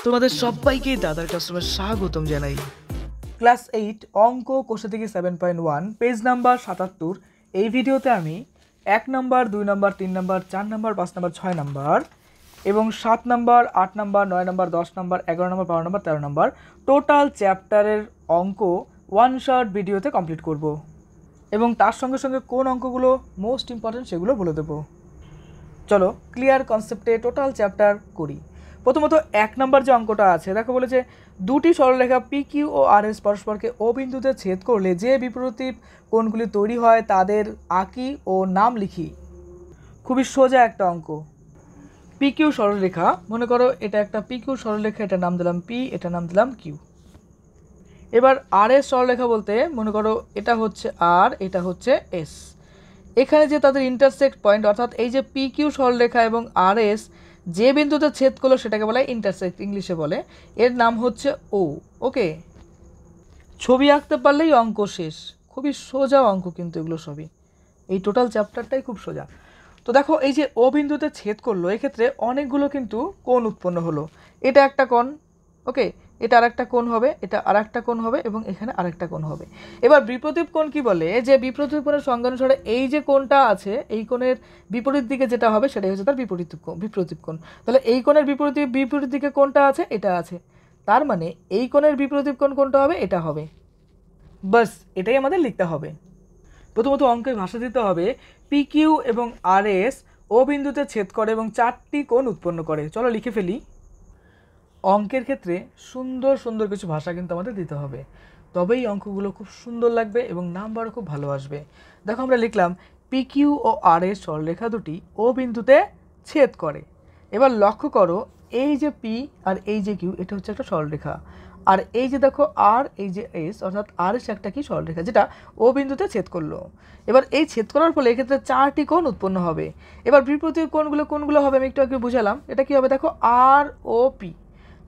তোমাদের সবাইকে দাদার ক্লাসরুমে স্বাগতম জানাই। ক্লাস 8 অঙ্ক কোষে থেকে 7.1 পেজ নাম্বার 77। এই ভিডিওতে আমি 1 number 2 number 3 number 4 number 5 number 6 number এবং 7 number 8 number 9 number 10 number 11 number 12 number 13 number total চ্যাপ্টারের অঙ্ক ওয়ান শট ভিডিওতে কমপ্লিট করব এবং তার সঙ্গে সঙ্গে কোন অঙ্কগুলো মোস্ট ইম্পর্টেন্ট সেগুলো বলে দেবো। চলো ক্লিয়ার কনসেপ্টে টোটাল চ্যাপ্টার করি। প্রথমত 1 নম্বর যে অঙ্কটা আছে দেখো বলেছে দুটি সরলরেখা PQ ও RS পরস্পরকে O বিন্দুতে ছেদ করলে যে বিপরীত কোণগুলি তৈরি হয় তাদের আঁকি ও নাম লিখি। খুবই সোজা একটা অঙ্ক। PQ সরলরেখা, মনে করো এটা একটা PQ সরলরেখা, এটা নাম দিলাম P, এটা নাম দিলাম Q। এবার RS সরলরেখা বলতে মনে করো এটা হচ্ছে R, এটা হচ্ছে S। এখানে যে তাদের ইন্টারসেক্ট পয়েন্ট অর্থাৎ এই যে PQ সরলরেখা এবং RS যে বিন্দুতে ছেদ করলো সেটাকে বলা হয় ইন্টারসেক্ট, ইংলিশে বলে, এর নাম হচ্ছে O। ওকে, ছবি আঁকতে পারলেই অঙ্ক শেষ। খুবই সোজা অঙ্ক কিন্তু এগুলো সবই, এই টোটাল চ্যাপ্টারটাই খুব সোজা। তো দেখো এই যে O বিন্দুতে ছেদ করলো, এক্ষেত্রে অনেকগুলো কিন্তু কোণ উৎপন্ন হলো। এটা একটা কোণ, ওকে, এটা আরেকটা কোণ হবে, এটা আরেকটা কোণ হবে এবং এখানে আরেকটা কোণ হবে। এবার বিপরীত কোণ কি বলে, যে বিপরীত কোণের সংজ্ঞা অনুসারে এই যে কোণটা আছে এই কোণের বিপরীত দিকে যেটা হবে সেটাই হচ্ছে তার বিপরীত কোণ। তাহলে এই কোণের বিপরীত দিকে কোণটা আছে, এটা আছে, তার মানে এই কোণের বিপরীত কোণ কোনটা হবে, এটা হবে। বাস এটাই আমাদের লিখতে হবে। প্রথমত অঙ্কের ভাষা দিতে হবে PQ এবং RS O বিন্দুতে ছেদ করে এবং 4টি কোণ উৎপন্ন করে। চলো লিখে ফেলি। অঙ্কের ক্ষেত্রে সুন্দর সুন্দর কিছু ভাষা কিন্তু আমাদের দিতে হবে, তবেই অঙ্কগুলো খুব সুন্দর লাগবে এবং নাম্বারও খুব ভালো আসবে। দেখো আমরা লিখলাম PQ ও RS সরলরেখা দুটি O বিন্দুতে ছেদ করে। এবার লক্ষ্য করো এই যে P আর এই যে Q এটা হচ্ছে একটা সরলরেখা, আর এই যে দেখো R এই যে S অর্থাৎ RS একটা কি সরলরেখা যেটা O বিন্দুতে ছেদ করলো। এবার এই ছেদ করার ফলে এক্ষেত্রে 4টি কোণ উৎপন্ন হবে। এবার বিপরীত কোণগুলো হবে, আমি একটু আগে বুঝালাম। এটা কি হবে দেখো ROP।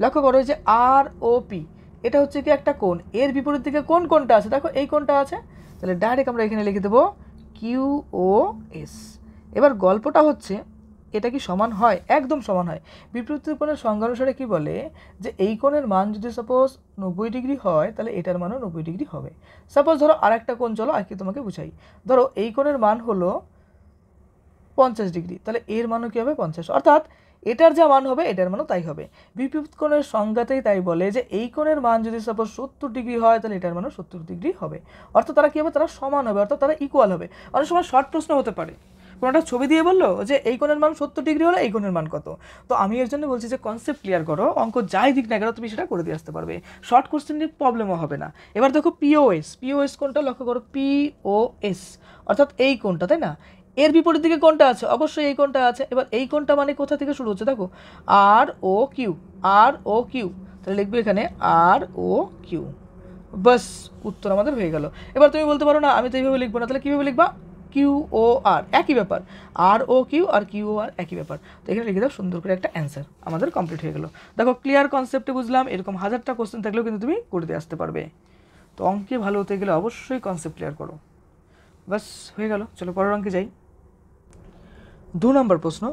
লক্ষ্য করো যে ROP এটা হচ্ছে কি একটা কোণ, এর বিপরীত দিকে কোনটা আছে দেখো এই কোণটা আছে, তাহলে ডাইরেক্ট আমরা এখানে লিখে দেবো QOS। এবার গল্পটা হচ্ছে এটা কি সমান হয়, একদম সমান হয়। বিপরীত কোণের সংজ্ঞা অনুসারে কি বলে যে এই কোণের মান যদি সাপোজ 90 ডিগ্রি হয় তাহলে এটার মানও 90 ডিগ্রি হবে। সাপোজ ধরো আরেকটা কোণ, চলো আর কি তোমাকে বুঝাই। ধরো এই কোণের মান হলো 50 ডিগ্রি, তাহলে এর মানও কি হবে 50, অর্থাৎ এটার যা মান হবে এটার মানও তাই হবে। বিপরীত কোণের সংজ্ঞাতেই তাই বলে যে এই কোণের মান যদি সাপোজ 70 ডিগ্রি হয় তাহলে এটার মানও 70 ডিগ্রি হবে, অর্থাৎ তারা কী হবে, তারা সমান হবে, অর্থাৎ তারা ইকুয়াল হবে। অনেক সময় শর্ট প্রশ্ন হতে পারে, কোনো একটা ছবি দিয়ে বললো যে এই কোণের মান 70 ডিগ্রি হলে এই কোণের মান কত। তো আমি এর জন্য বলছি যে কনসেপ্ট ক্লিয়ার করো, অঙ্ক যাই দিক না কেন তুমি সেটা করে দিয়ে আসতে পারবে, শর্ট কোশ্চেন নিয়ে প্রবলেমও হবে না। এবার দেখো POS কোণটা লক্ষ্য করো, POS অর্থাৎ এই কোণটা, তাই না? এর বিপরীত দিকে কোনটা আছে, অবশ্যই এই কোণটা আছে। এবার এই কোণটা মানে কোথা থেকে শুরু হচ্ছে দেখো ROQ, তাহলে লিখবে এখানে ROQ। বাস উত্তর আমাদের হয়ে গেল। এবার তুমি বলতে পারো না আমি তো এইভাবে লিখবো না, তাহলে কীভাবে লিখবা, QOR, একই ব্যাপার, ROQ আর QOR একই ব্যাপার। তো এখানে লিখে দাও, সুন্দর করে একটা অ্যান্সার আমাদের কমপ্লিট হয়ে গেল। দেখো ক্লিয়ার কনসেপ্টে বুঝলাম, এরকম হাজারটা কোশ্চেন থাকলেও কিন্তু তুমি করে দিয়ে আসতে পারবে। তো অঙ্কে ভালো হতে গেলে অবশ্যই কনসেপ্ট ক্লিয়ার করো। বাস হয়ে গেল, চলো পরের অঙ্কে যাই। 2 নম্বর প্রশ্ন,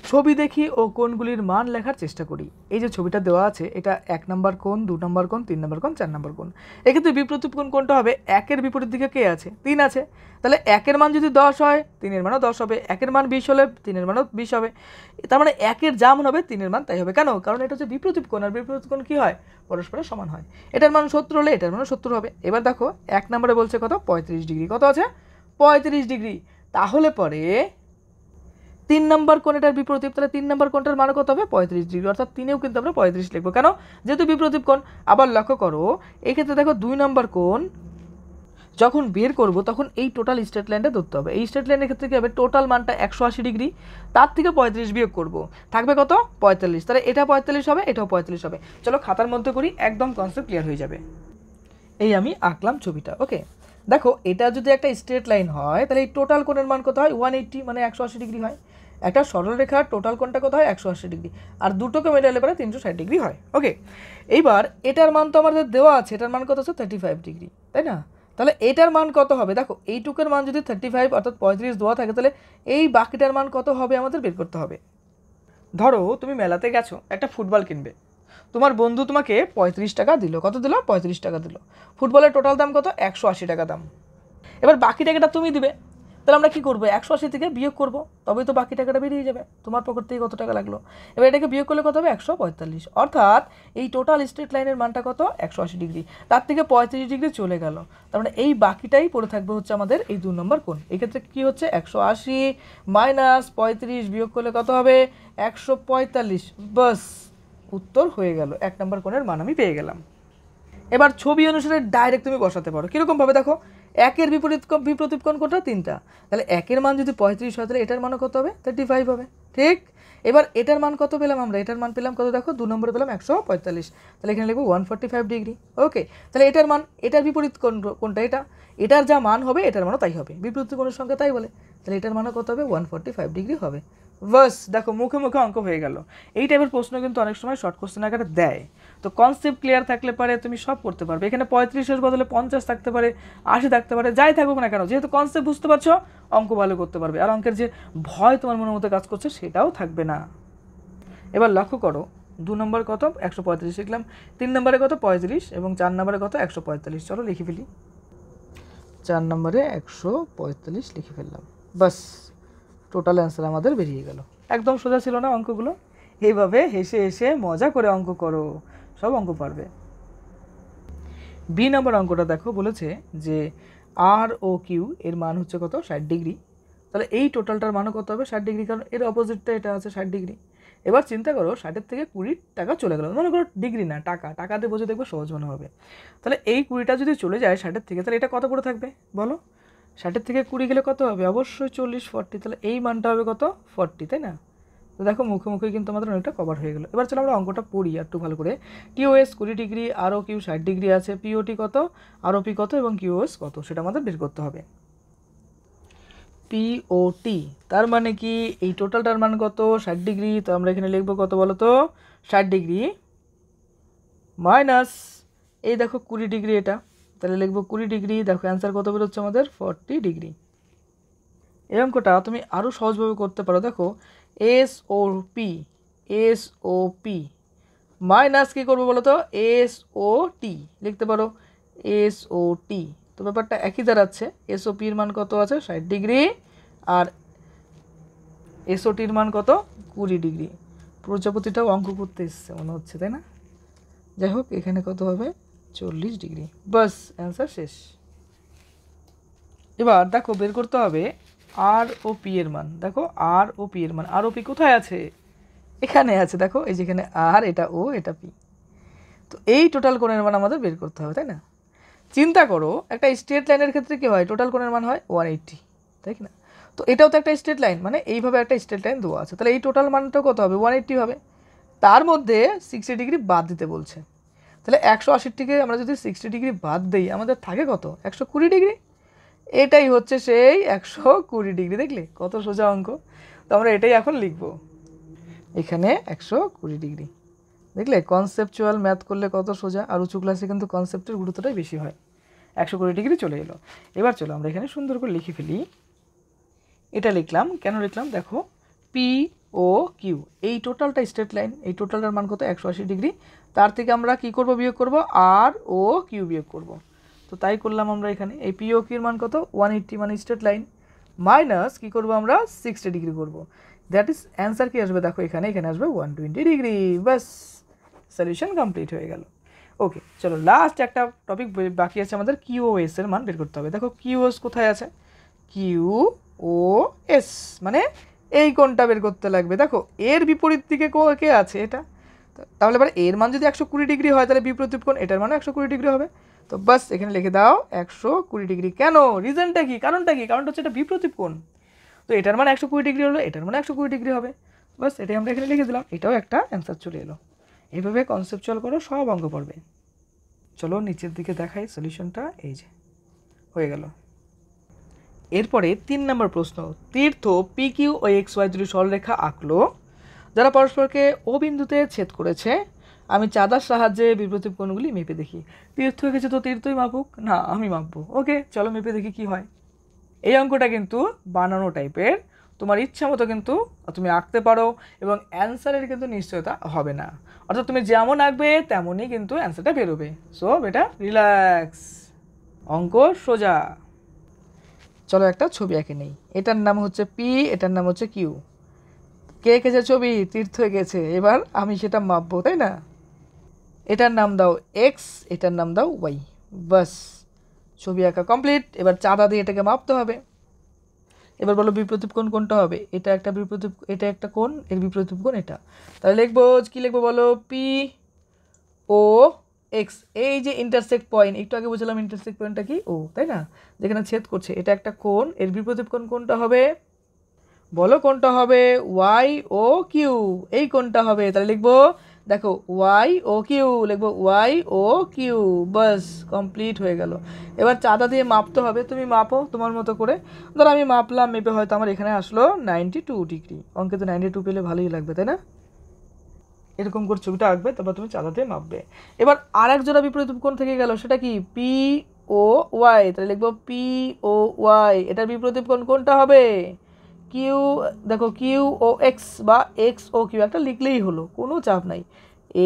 ছবি দেখি ও কোণগুলির মান লেখার চেষ্টা করি। এই যে ছবিটা দেওয়া আছে এটা 1 নম্বর কোণ, 2 নম্বর কোণ, 3 নম্বর কোণ, 4 নম্বর কোণ। এক্ষেত্রে বিপরীত কোণ কোনটা হবে, 1-এর বিপরীত দিকে কে আছে, 3 আছে, তাহলে 1-এর মান যদি 10 হয় 3-এর মানও 10 হবে, 1-এর মান 20 হলে 3-এর মানও 20 হবে। তার মানে 1-এর যা মান হবে 3-এর মান তাই হবে। কেন? কারণ এটা হচ্ছে বিপরীত কোণ, আর বিপরীত কোণ কী হয়, পরস্পরের সমান হয়। এটার মান 70 হলে এটার মানও 70 হবে। এবার দেখো 1 নম্বরে বলছে কত, 35 ডিগ্রি, কত আছে 35 ডিগ্রি। তাহলে পরে 3 নম্বর কোণ এটার বিপরীত, তাহলে 3 নম্বর কোণটার মান কত হবে 35 ডিগ্রি, অর্থাৎ 3-এও কিন্তু আমরা 35 লিখবো। কেন? যেহেতু বিপরীত কোণ। আবার লক্ষ্য করো এক্ষেত্রে দেখো 2 নম্বর কোণ যখন বের করব তখন এই টোটাল স্ট্রেট লাইনটা ধরতে হবে। এই স্ট্রেট লাইনের ক্ষেত্রে কী হবে, টোটাল মানটা 180 ডিগ্রি, তার থেকে 35 বিয়োগ করব, থাকবে কত 45, তাহলে এটা 45 হবে, এটাও 45 হবে। চলো খাতার মধ্যে করি, একদম কনসেপ্ট ক্লিয়ার হয়ে যাবে। এই আমি আঁকলাম ছবিটা, ওকে। দেখো এটা যদি একটা স্ট্রেট লাইন হয় তাহলে এই টোটাল কোণের মান কত হয়, 180 মানে 180 ডিগ্রি হয়। একটা সরলরেখার টোটাল কোণটা কত হয়, 180 ডিগ্রি, আর দুটোকে মেটালে পরে 360 ডিগ্রি হয়, ওকে। এইবার এটার মান তো আমাদের দেওয়া আছে, এটার মান কত আছে 35 ডিগ্রি, তাই না? তাহলে এটার মান কত হবে, দেখো এইটুকের মান যদি 35 অর্থাৎ 35 দেওয়া থাকে তাহলে এই বাকিটার মান কত হবে আমাদের বের করতে হবে। ধরো তুমি মেলাতে গেছো, একটা ফুটবল কিনবে, তোমার বন্ধু তোমাকে 35 টাকা দিল। কত দিল? 35 টাকা দিল। ফুটবলের টোটাল দাম কত? 180 টাকা দাম। এবার বাকি টাকাটা তুমি দিবে। তাহলে আমরা কী করবো? 180 থেকে বিয়োগ করবো, তবেই তো বাকি টাকাটা বেরিয়ে যাবে। তোমার পকেট থেকে কত টাকা লাগলো, এবার এটাকে বিয়োগ করলে কত হবে? 145। অর্থাৎ এই টোটাল স্ট্রেট লাইনের মানটা কত? 180 ডিগ্রি। তার থেকে 35 ডিগ্রি চলে গেল। তার মানে এই বাকিটাই পড়ে থাকবে হচ্ছে আমাদের এই 2 নম্বর কোণ। এক্ষেত্রে কী হচ্ছে? 180 মাইনাস 35 বিয়োগ করলে কত হবে? 145। বাস, উত্তর হয়ে গেল। 1 নম্বর কোণের মান আমি পেয়ে গেলাম। এবার ছবি অনুসারে ডাইরেক্ট তুমি বসাতে পারো। কীরকমভাবে দেখো, একের বিপরীত কোণ কোনটা? 3টা। তাহলে একের মান যদি 35 হয়, তাহলে এটার মানও কত হবে? 35 হবে। ঠিক। এবার এটার মান কত পেলাম আমরা? এটার মান পেলাম কত? দেখো 2 নম্বরে পেলাম 145। তাহলে এখানে লিখবো 145 ডিগ্রি। ওকে, তাহলে এটার মান, এটার বিপরীত কোনটা? এটার যা মান হবে এটার মানও তাই হবে। বিপরীত কোণের সংখ্যা তাই বলে, তাহলে এটার মানও কত হবে? 145 ডিগ্রি হবে। বাস, দেখো মুখে মুখে অঙ্ক হয়ে গেল। এই টাইপের প্রশ্ন কিন্তু অনেক সময় শর্ট কোশ্চেন আকারে দেয়। তো কনসেপ্ট ক্লিয়ার থাকলে পারে তুমি সব করতে পারবে। এখানে 35-এর বদলে 50 থাকতে পারে, 80 থাকতে পারে, যাই থাকুক না কেন, যেহেতু কনসেপ্ট বুঝতে পারছো, অঙ্ক ভালো করতে পারবে। আর অঙ্কের যে ভয় তোমার মনের মধ্যে কাজ করছে সেটাও থাকবে না। এবার লক্ষ্য করো, 2 নম্বর কত? 135 লিখলাম। 3 নম্বরে কত? 35। এবং 4 নম্বরে কত? 145। চলো লিখে ফেলি। 4 নম্বরে 145 লিখে ফেললাম। বাস, টোটাল অ্যান্সার আমাদের বেরিয়ে গেল। একদম সোজা ছিল না অঙ্কগুলো? এইভাবে হেসে হেসে মজা করে অঙ্ক করো, সব অঙ্ক পারবে। বি নম্বর অঙ্কটা দেখো, বলেছে যে আর ও কিউ এর মান হচ্ছে কত? 60 ডিগ্রি। তাহলে এই টোটালটার মানও কত হবে? 60 ডিগ্রি, কারণ এর অপোজিটটা এটা আছে 60 ডিগ্রি। এবার চিন্তা করো, 60-এর থেকে 20 টাকা চলে গেল। মনে করো ডিগ্রি না, টাকাতে বোঝে, দেখবে সহজ মনে হবে। তাহলে এই 20টা যদি চলে যায় 60-এর থেকে, তাহলে এটা কত পড়ে থাকবে বলো? 60-এর থেকে 20 গেলে কত হবে? অবশ্যই 40, 40। তাহলে এই মানটা হবে কত? 40, তাই না? তো দেখো মুখে মুখে কিন্তু আমাদের অনেকটা কভার হয়ে গেল। এবার চলো আমরা অঙ্কটা পড়ি একটু ভালো করে। টিওএস 20 ডিগ্রি, আর ও কিউ 60 ডিগ্রি আছে, পিওটি কত, আর ওপি কত এবং কিউএস কত, সেটা আমাদের বের করতে হবে। পিওটি তার মানে কি? এই টোটালটার মান কত? 60 ডিগ্রি। তো আমরা এখানে লিখবো কত বলো তো? 60 ডিগ্রি মাইনাস এই দেখো 20 ডিগ্রি এটা, তাহলে লিখবো 20 ডিগ্রি। দেখো অ্যান্সার কত বেরোচ্ছে আমাদের? 40 ডিগ্রি। এই অঙ্কটা তুমি আরও সহজভাবে করতে পারো। দেখো এসওপি মাইনাস কী করবো বলো তো? এসওটি লিখতে পারো, এসওটি। তো ব্যাপারটা একই দাঁড়াচ্ছে। এসওপির মান কত আছে? 60 ডিগ্রি, আর এসওটির মান কত? 20 ডিগ্রি। প্রজাপতিটাও অঙ্ক করতে এসছে মনে হচ্ছে, তাই না? যাই হোক, এখানে কত হবে? 40 ডিগ্রি। বাস, অ্যান্সার শেষ। এবার দেখো বের করতে হবে আর ও পি এর মান। দেখো আর ও পি এর মান, আর ও পি কোথায় আছে? এখানে আছে। দেখো এই যেখানে আর, এটা ও, এটা পি। তো এই টোটাল কোণের মান আমাদের বের করতে হবে, তাই না? চিন্তা করো, একটা স্ট্রেট লাইনের ক্ষেত্রে কী হয়? টোটাল কোণের মান হয় 180, তাই কি না? তো এটাও তো একটা স্ট্রেট লাইন, মানে এইভাবে একটা স্ট্রেট লাইন দেওয়া আছে। তাহলে এই টোটাল মানটাও কত হবে? 180 হবে। তার মধ্যে 60 ডিগ্রি বাদ দিতে বলছে। তাহলে 180 থেকে আমরা যদি 60 ডিগ্রি বাদ দিই, আমাদের থাকে কত? 120 ডিগ্রি। এটাই হচ্ছে সেই 120 ডিগ্রি। দেখলে কত সোজা অঙ্ক? তো আমরা এটাই এখন লিখব এখানে, 120 ডিগ্রি। দেখলে কনসেপচুয়াল ম্যাথ করলে কত সোজা। আর উঁচু ক্লাসে কিন্তু কনসেপ্টের গুরুত্বটাই বেশি হয়। 120 ডিগ্রি চলে এলো। এবার চলো আমরা এখানে সুন্দর করে লিখে ফেলি। এটা লিখলাম, কেন লিখলাম? দেখো পি ও কিউ, এই টোটালটা স্ট্রেট লাইন, এই টোটালটার মান কত? 180 ডিগ্রি। তার থেকে আমরা কি করব? বিয়োগ করব, আর ও কিউ বিয়োগ করব। তো তাই করলাম আমরা এখানে। এই পি ও কিউর মান কত? 180, মানে স্ট্রেট লাইন, মাইনাস কী করবো আমরা? 60 ডিগ্রি করব। দ্যাট ইজ অ্যান্সার কি আসবে? দেখো এখানে আসবে 120 ডিগ্রি। বাস, সলিউশন কমপ্লিট হয়ে গেল। ওকে, চলো লাস্ট একটা টপিক বাকি আছে আমাদের, কিউওএস এর মান বের করতে হবে। দেখো কিউওএস কোথায় আছে? কিউওএস মানে এই কোণটা বের করতে লাগবে। দেখো এর বিপরীত দিকে কে আছে? এটা। তাহলে এবার এর মান যদি 120 ডিগ্রি হয়, তাহলে বিপরীত কোণ এটার মানে 120 ডিগ্রি হবে। তো বাস এখানে লিখে দাও 120 ডিগ্রি। কেন? রিজনটা কি? কারণটা কি? কারণটা হচ্ছে এটা বিপরীত কোণ। তো এটার মানে 120 ডিগ্রি হলো, এটার মানে 120 ডিগ্রি হবে। বাস এটাই আমরা এখানে লিখে দিলাম। এটাও একটা অ্যান্সার চলে এলো। এইভাবে কনসেপচুয়াল করো, সব অঙ্ক পড়বে। চলো নিচের দিকে দেখাই সলিউশনটা। এই যে হয়ে গেল। এরপরে 3 নম্বর প্রশ্ন। তীর্থ পি কিউ ও এক্স ওয়াই দুটি সরলরেখা আঁকলো যারা পরস্পরকে ও বিন্দুতে ছেদ করেছে। আমি চাঁদার সাহায্যে বিপরীত কোণগুলি মেপে দেখি। তীর্থ এঁকেছে, তো তীর্থই মাপুক না, আমি মাপবো। ওকে, চলো মেপে দেখি কি হয়। এই অঙ্কটা কিন্তু বানানো টাইপের, তোমার ইচ্ছা মতো কিন্তু তুমি আঁকতে পারো এবং অ্যান্সারের কিন্তু নিশ্চয়তা হবে না, অর্থাৎ তুমি যেমন আঁকবে তেমনই কিন্তু অ্যান্সারটা বেরোবে। সো বেটা রিল্যাক্স, অঙ্ক সোজা। চলো একটা ছবি এঁকে নেই, এটার নাম হচ্ছে পি, এটার নাম হচ্ছে কিউ। কে এঁকেছে ছবি? তীর্থ এঁকেছে। এবার আমি সেটা মাপবো, তাই না? এটার নাম দাও এক্স, এটার নাম দাও ওয়াই, বাস ছবি আঁকা কমপ্লিট। এবার চাঁদা দিয়ে এটাকে মাপতে হবে। এবার বলো বিপ্রতীপ কোণ কোনটা হবে? এটা একটা বিপ্রতীপ, এটা একটা কোণ, এর বিপ্রতীপ কোণ এটা। তাহলে লিখবো কি লিখবো বলো? পি ও এক্স। এই যে ইন্টারসেক্ট পয়েন্ট, একটু আগে বলছিলাম ইন্টারসেক্ট পয়েন্টটা কি? ও, তাই না? যেখানে ছেদ করছে, এটা একটা কোণ, এর বিপ্রতীপ কোণ কোনটা হবে? বলো কোনটা হবে? ওয়াই ও কিউ, এই কোনটা হবে। তাহলে লিখবো দেখো ওয়াই ও কিউ, লিখবো ওয়াই ও কিউ, বাস কমপ্লিট হয়ে গেল। এবার চাঁদা দিয়ে মাপতে হবে, তুমি মাপো তোমার মতো করে। ধরো আমি মাপলাম, মেপে হয়তো আমার এখানে আসলো 92 ডিগ্রি। অঙ্কে তো 92 পেলে ভালোই লাগবে, তাই না? এরকম করে ছবিটা আঁকবে, তারপর তুমি চাঁদা দিয়ে মাপবে। এবার আর এক জোড়া বিপরীত কোণ থেকে গেল, সেটা কি? পি ও ওয়াই। তাহলে লিখবো পি ও ওয়াই, এটার বিপরীত কোণ কোনটা হবে? কিউ। দেখো কিউ ও এক্স বা এক্স ও কিউ একটা লিখলেই হলো, কোনো চাপ নাই।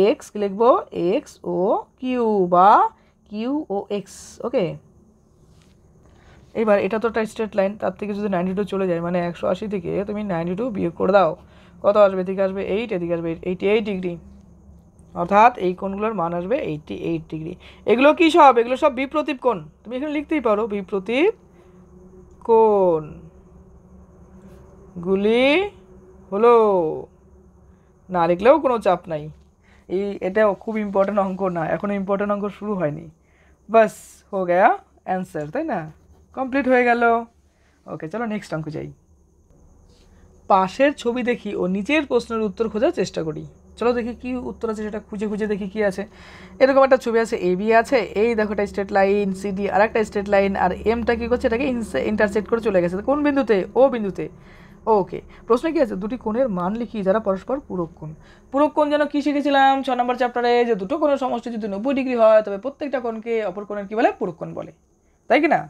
এক্স লিখবো এক্স ও কিউ বা কিউ ও এক্স, ওকে। এবার এটা তো একটা স্ট্রেট লাইন, তার থেকে যদি 92 চলে যায়, মানে 180 থেকে তুমি 92 বিয়োগ করে দাও, কত আসবে? এদিকে আসবে 8, এদিকে আসবে 88 ডিগ্রি, অর্থাৎ এই কোণগুলোর মান আসবে 88 ডিগ্রি। এগুলো কি সব? এগুলো সব বিপ্রতীপ কোণ। তুমি এখানে লিখতেই পারো বিপ্রতীপ কোণ গুলি হলো, না লিখলেও কোনো চাপ নাই। এটাও খুব ইম্পর্টেন্ট অঙ্ক না, এখনো ইম্পর্টেন্ট অঙ্ক শুরু হয়নি। বাস হো গয়া অ্যান্সার, তাই না? কমপ্লিট হয়ে গেল। ওকে চলো নেক্সট অঙ্ক যাই। পাশের ছবি দেখি ও নিচের প্রশ্নের উত্তর খোঁজার চেষ্টা করি। চলো দেখি কি উত্তর আছে, সেটা খুঁজে খুঁজে দেখি কি আছে। এরকম একটা ছবি আছে, এ বি আছে, এই দেখো একটা স্ট্রেট লাইন, সিডি আর একটা স্ট্রেট লাইন, আর এমটা কি করছে? এটাকে ইন্টারসেক্ট করে চলে গেছে কোন বিন্দুতে? ও বিন্দুতে। ওকে, প্রশ্ন কি আছে? দুটি কোণের মান লিখি যারা পরস্পর পূরক কোণ। পূরক কোণ যেন কি শিখেছিলাম 6 নম্বর চ্যাপ্টারে, যে দুটো কোণের সমষ্টি যদি 90 ডিগ্রি হয় তবে প্রত্যেকটা কোণকে অপর কোণের কি বলে? পূরক কোণ বলে, তাই কি না?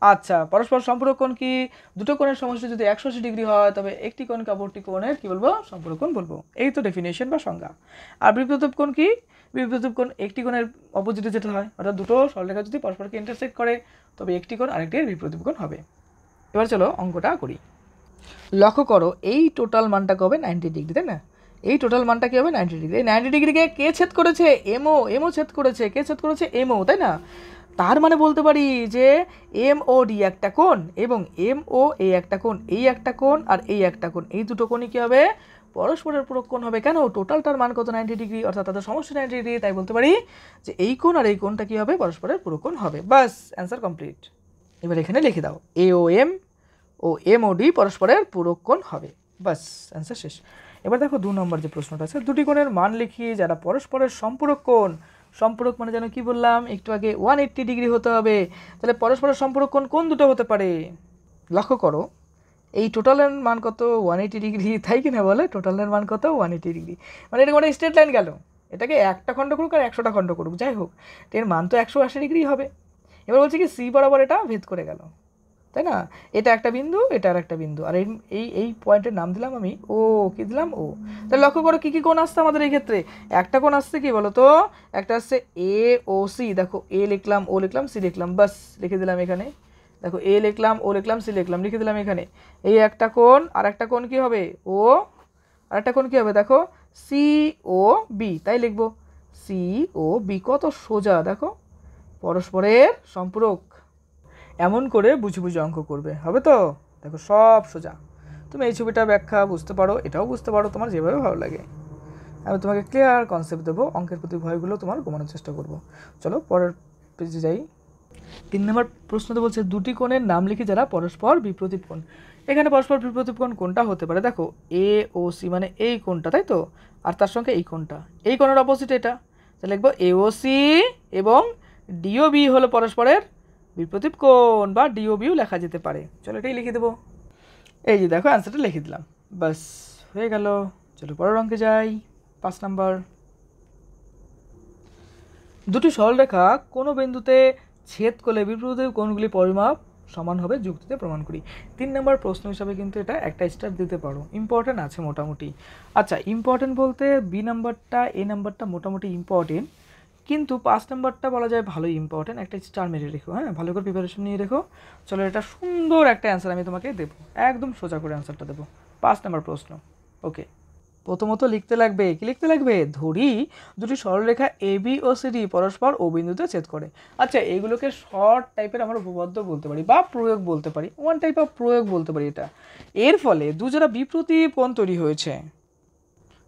আচ্ছা, পরস্পর সম্পূরক কোণ কি? দুটো কোণের সমষ্টি যদি 180 ডিগ্রি হয় তবে একটি কোণকে অপরটি কোণের কি বলবো? সম্পূরক কোণ বলবো। এই তো ডেফিনেশন বা সংজ্ঞা। আর বিপরীত কোণ কি? বিপরীত কোণ একটি কোণের অপোজিটে যেটা হয়, অর্থাৎ দুটো সরলরেখা যদি পরস্পরকে ইন্টারসেক্ট করে তবে একটি কোণ আরেকটির বিপরীত কোণ হবে। এবার চলো অঙ্কটা করি। লক্ষ্য করো এই টোটাল মানটা হবে 90 ডিগ্রি, তাই না? এই টোটাল মানটা কি হবে? 90 ডিগ্রি। এই 90 ডিগ্রিকে কে ছেদ করেছে? এমও। এমও ছেদ করেছে। কে ছেদ করেছে? এমও, তাই না? তার মানে বলতে পারি যে এম ও ডি একটা কোণ এবং এম ও এ একটা কোণ, এই একটা কোণ আর এই একটা কোণ, এই দুটো কোণই কি হবে? পরস্পরের পূরক কোণ হবে। কেন? টোটালটার মান কত? 90 ডিগ্রি, অর্থাৎ তাদের সমষ্টি 90 ডিগ্রি। তাই বলতে পারি যে এই কোণ আর এই কোণটা কি হবে? পরস্পরের পূরক কোণ হবে। বাস অ্যান্সার কমপ্লিট। এবার এখানে লিখে দাও এ ও এম ও এম ও ডি পরস্পরের পূরক কোণ হবে। বাস অ্যান্সার শেষ। এবার দেখো 2 নম্বর যে প্রশ্নটা আছে, দুটি কোণের মান লিখি যারা পরস্পরের সম্পূরক কোণ। সম্পূরক মানে যেন কি বললাম একটু আগে? 180 ডিগ্রি হতে হবে। তাহলে পরস্পরের সম্পূরক কোণ কোন দুটো হতে পারে? লক্ষ্য করো এই টোটালের মান কত? 180 ডিগ্রি, তাই কি না? বলে টোটালের মান কত? 180 ডিগ্রি। মানে এরকম একটা স্ট্রেট লাইন গেল, এটাকে একটা খণ্ড করুক আর 100টা খণ্ড করুক, যাই হোক এর মান তো 180 ডিগ্রি হবে। এবার বলছি কি সি বরাবর এটা ভেদ করে গেল, তাই না? এটা একটা বিন্দু, এটা আর একটা বিন্দু, আর এই পয়েন্টের নাম দিলাম আমি ও। কি দিলাম? ও। তাহলে লক্ষ্য করো কি কি কোণ আসছে আমাদের এই ক্ষেত্রে? একটা কোণ আসছে কি বলো তো? একটা আসছে এ ও সি। দেখো এ লিখলাম, ও লিখলাম, সি লিখলাম, বাস লিখে দিলাম এখানে। দেখো এ লিখলাম, ও লিখলাম, সি লিখলাম, লিখে দিলাম এখানে। এই একটা কোণ, আর একটা কোণ কি হবে? ও। আর একটা কোণ কি হবে? দেখো সি ও বি, তাই লিখবো সি ও বি। কত সোজা দেখো, পরস্পরের সম্পূরক। এমন করে বুঝে বুঝে অঙ্ক করবে, হবে তো? দেখো সব সোজা। তুমি এই ছবিটা ব্যাখ্যা বুঝতে পারো, এটাও বুঝতে পারো, তোমার যেভাবে ভালো লাগে। আমি তোমাকে ক্লিয়ার কনসেপ্ট দেবো, অঙ্কের প্রতি ভয়গুলো তোমার কমানোর চেষ্টা করব। চলো পরের পেজে যাই। 3 নম্বর প্রশ্নতে বলছে দুটি কোণের নাম লিখি যারা পরস্পর বিপ্রতীপ কোণ। এখানে পরস্পর বিপ্রতীপ কোণ কোনটা হতে পারে? দেখো এ ও সি মানে এই কোণটা, তাই তো? আর তার সঙ্গে এই কোণটা, এই কোণের অপোজিট এটা। তাহলে লিখবো এ ও সি এবং ডিও বি হলো পরস্পরের বিপ্রতীপ কোণ, বা ডিও বিও লেখা যেতে পারে। চলো এটাই লিখে দেবো। এই যে দেখো অ্যান্সারটা লিখে দিলাম, বাস হয়ে গেল। চলো পরের অঙ্কে যাই। 5 নম্বর, দুটি সরলরেখা কোনো বিন্দুতে ছেদ করলে বিপ্রতীপ কোণগুলি পরিমাপ সমান হবে যুক্তিতে প্রমাণ করি। 3 নম্বর প্রশ্ন হিসাবে কিন্তু এটা একটা স্টার দিতে পারো, ইম্পর্টেন্ট আছে মোটামুটি। আচ্ছা, ইম্পর্টেন্ট বলতে বি নাম্বারটা এ নাম্বারটা মোটামুটি ইম্পর্টেন্ট, কিন্তু 5 নাম্বারটা বলা যায় ভালোই ইম্পর্টেন্ট, একটা স্টার মেরে রেখো। হ্যাঁ, ভালো করে প্রিপারেশন নিয়ে রেখো। চলো, এটা সুন্দর একটা অ্যান্সার আমি তোমাকে দেবো, একদম সোজা করে অ্যান্সারটা দেবো। 5 নাম্বার প্রশ্ন। ওকে, প্রথমত লিখতে লাগবে, কি লিখতে লাগবে? ধরি দুটি সরলরেখা A B O C D পরস্পর ও বিন্দুতে ছেদ করে। আচ্ছা, এগুলোকে শর্ট টাইপের আমরা উপপাদ্য বলতে পারি বা প্রয়োগ বলতে পারি, ওয়ান টাইপ অফ প্রয়োগ বলতে পারি এটা। এর ফলে দুজোড়া বিপ্রতীপ কোণ তৈরি হয়েছে,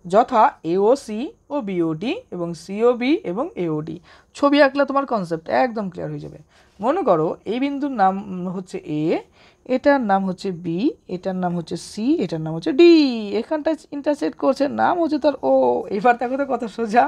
যথা এওসি ও বিওডি এবং সিওবি এবং এওডি। ছবি আঁকলে তোমার কনসেপ্ট একদম ক্লিয়ার হয়ে যাবে। মনে করো এই বিন্দুর নাম হচ্ছে এ, এটার নাম হচ্ছে বি, এটার নাম হচ্ছে সি, এটার নাম হচ্ছে ডি। এখানটা ইন্টারসেক্ট করছে, নাম হচ্ছে তার ও। এবার দেখো তো কত সোজা।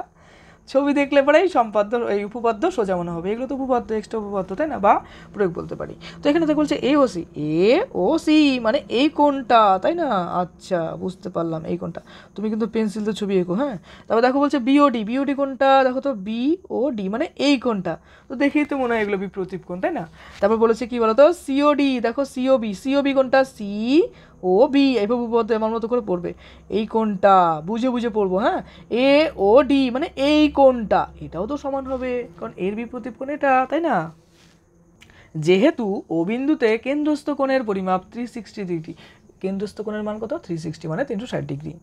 ছবি দেখলে পরেই সম্পাদ্য এই উপপাদ্য সোজা মনে হবে। এগুলো তো উপপাদ্য, এক্সট্রা উপপাদ্য, তাই না, বা প্রয়োগ বলতে পারি। তো এখানে দেখো বলছে এ ও সি, এ ও সি মানে এই কোণটা, তাই না? আচ্ছা, বুঝতে পারলাম, এই কোণটা। তুমি কিন্তু পেন্সিল দিয়ে ছবি এঁকো। হ্যাঁ, তারপর দেখো বলছে বিওডি, বিওডি কোণটা দেখো তো, বি ও ডি মানে এই কোণটা। তো দেখেই তো মনে হয় এগুলো বিপ্রতীপ কোণ, তাই না? তারপর বলেছে কি বলো তো, সিওডি, দেখো সিওবি, সিওবি কোণটা, সি ও বি এইভাবে উপপাদ্য এমন মতো করে পড়বে, এই কোণটা বুঝে বুঝে পড়বো। হ্যাঁ, এ ও ডি মানে এই কোণটা, এটাও তো সমান হবে, কারণ এর বিপরীত কোণ এটা, তাই না? যেহেতু ও বিন্দুতে কেন্দ্রস্থ কোণের পরিমাপ 360 ডিগ্রি, কেন্দ্রস্থ কোণের মান কত? 360 মানে 360 ডিগ্রি।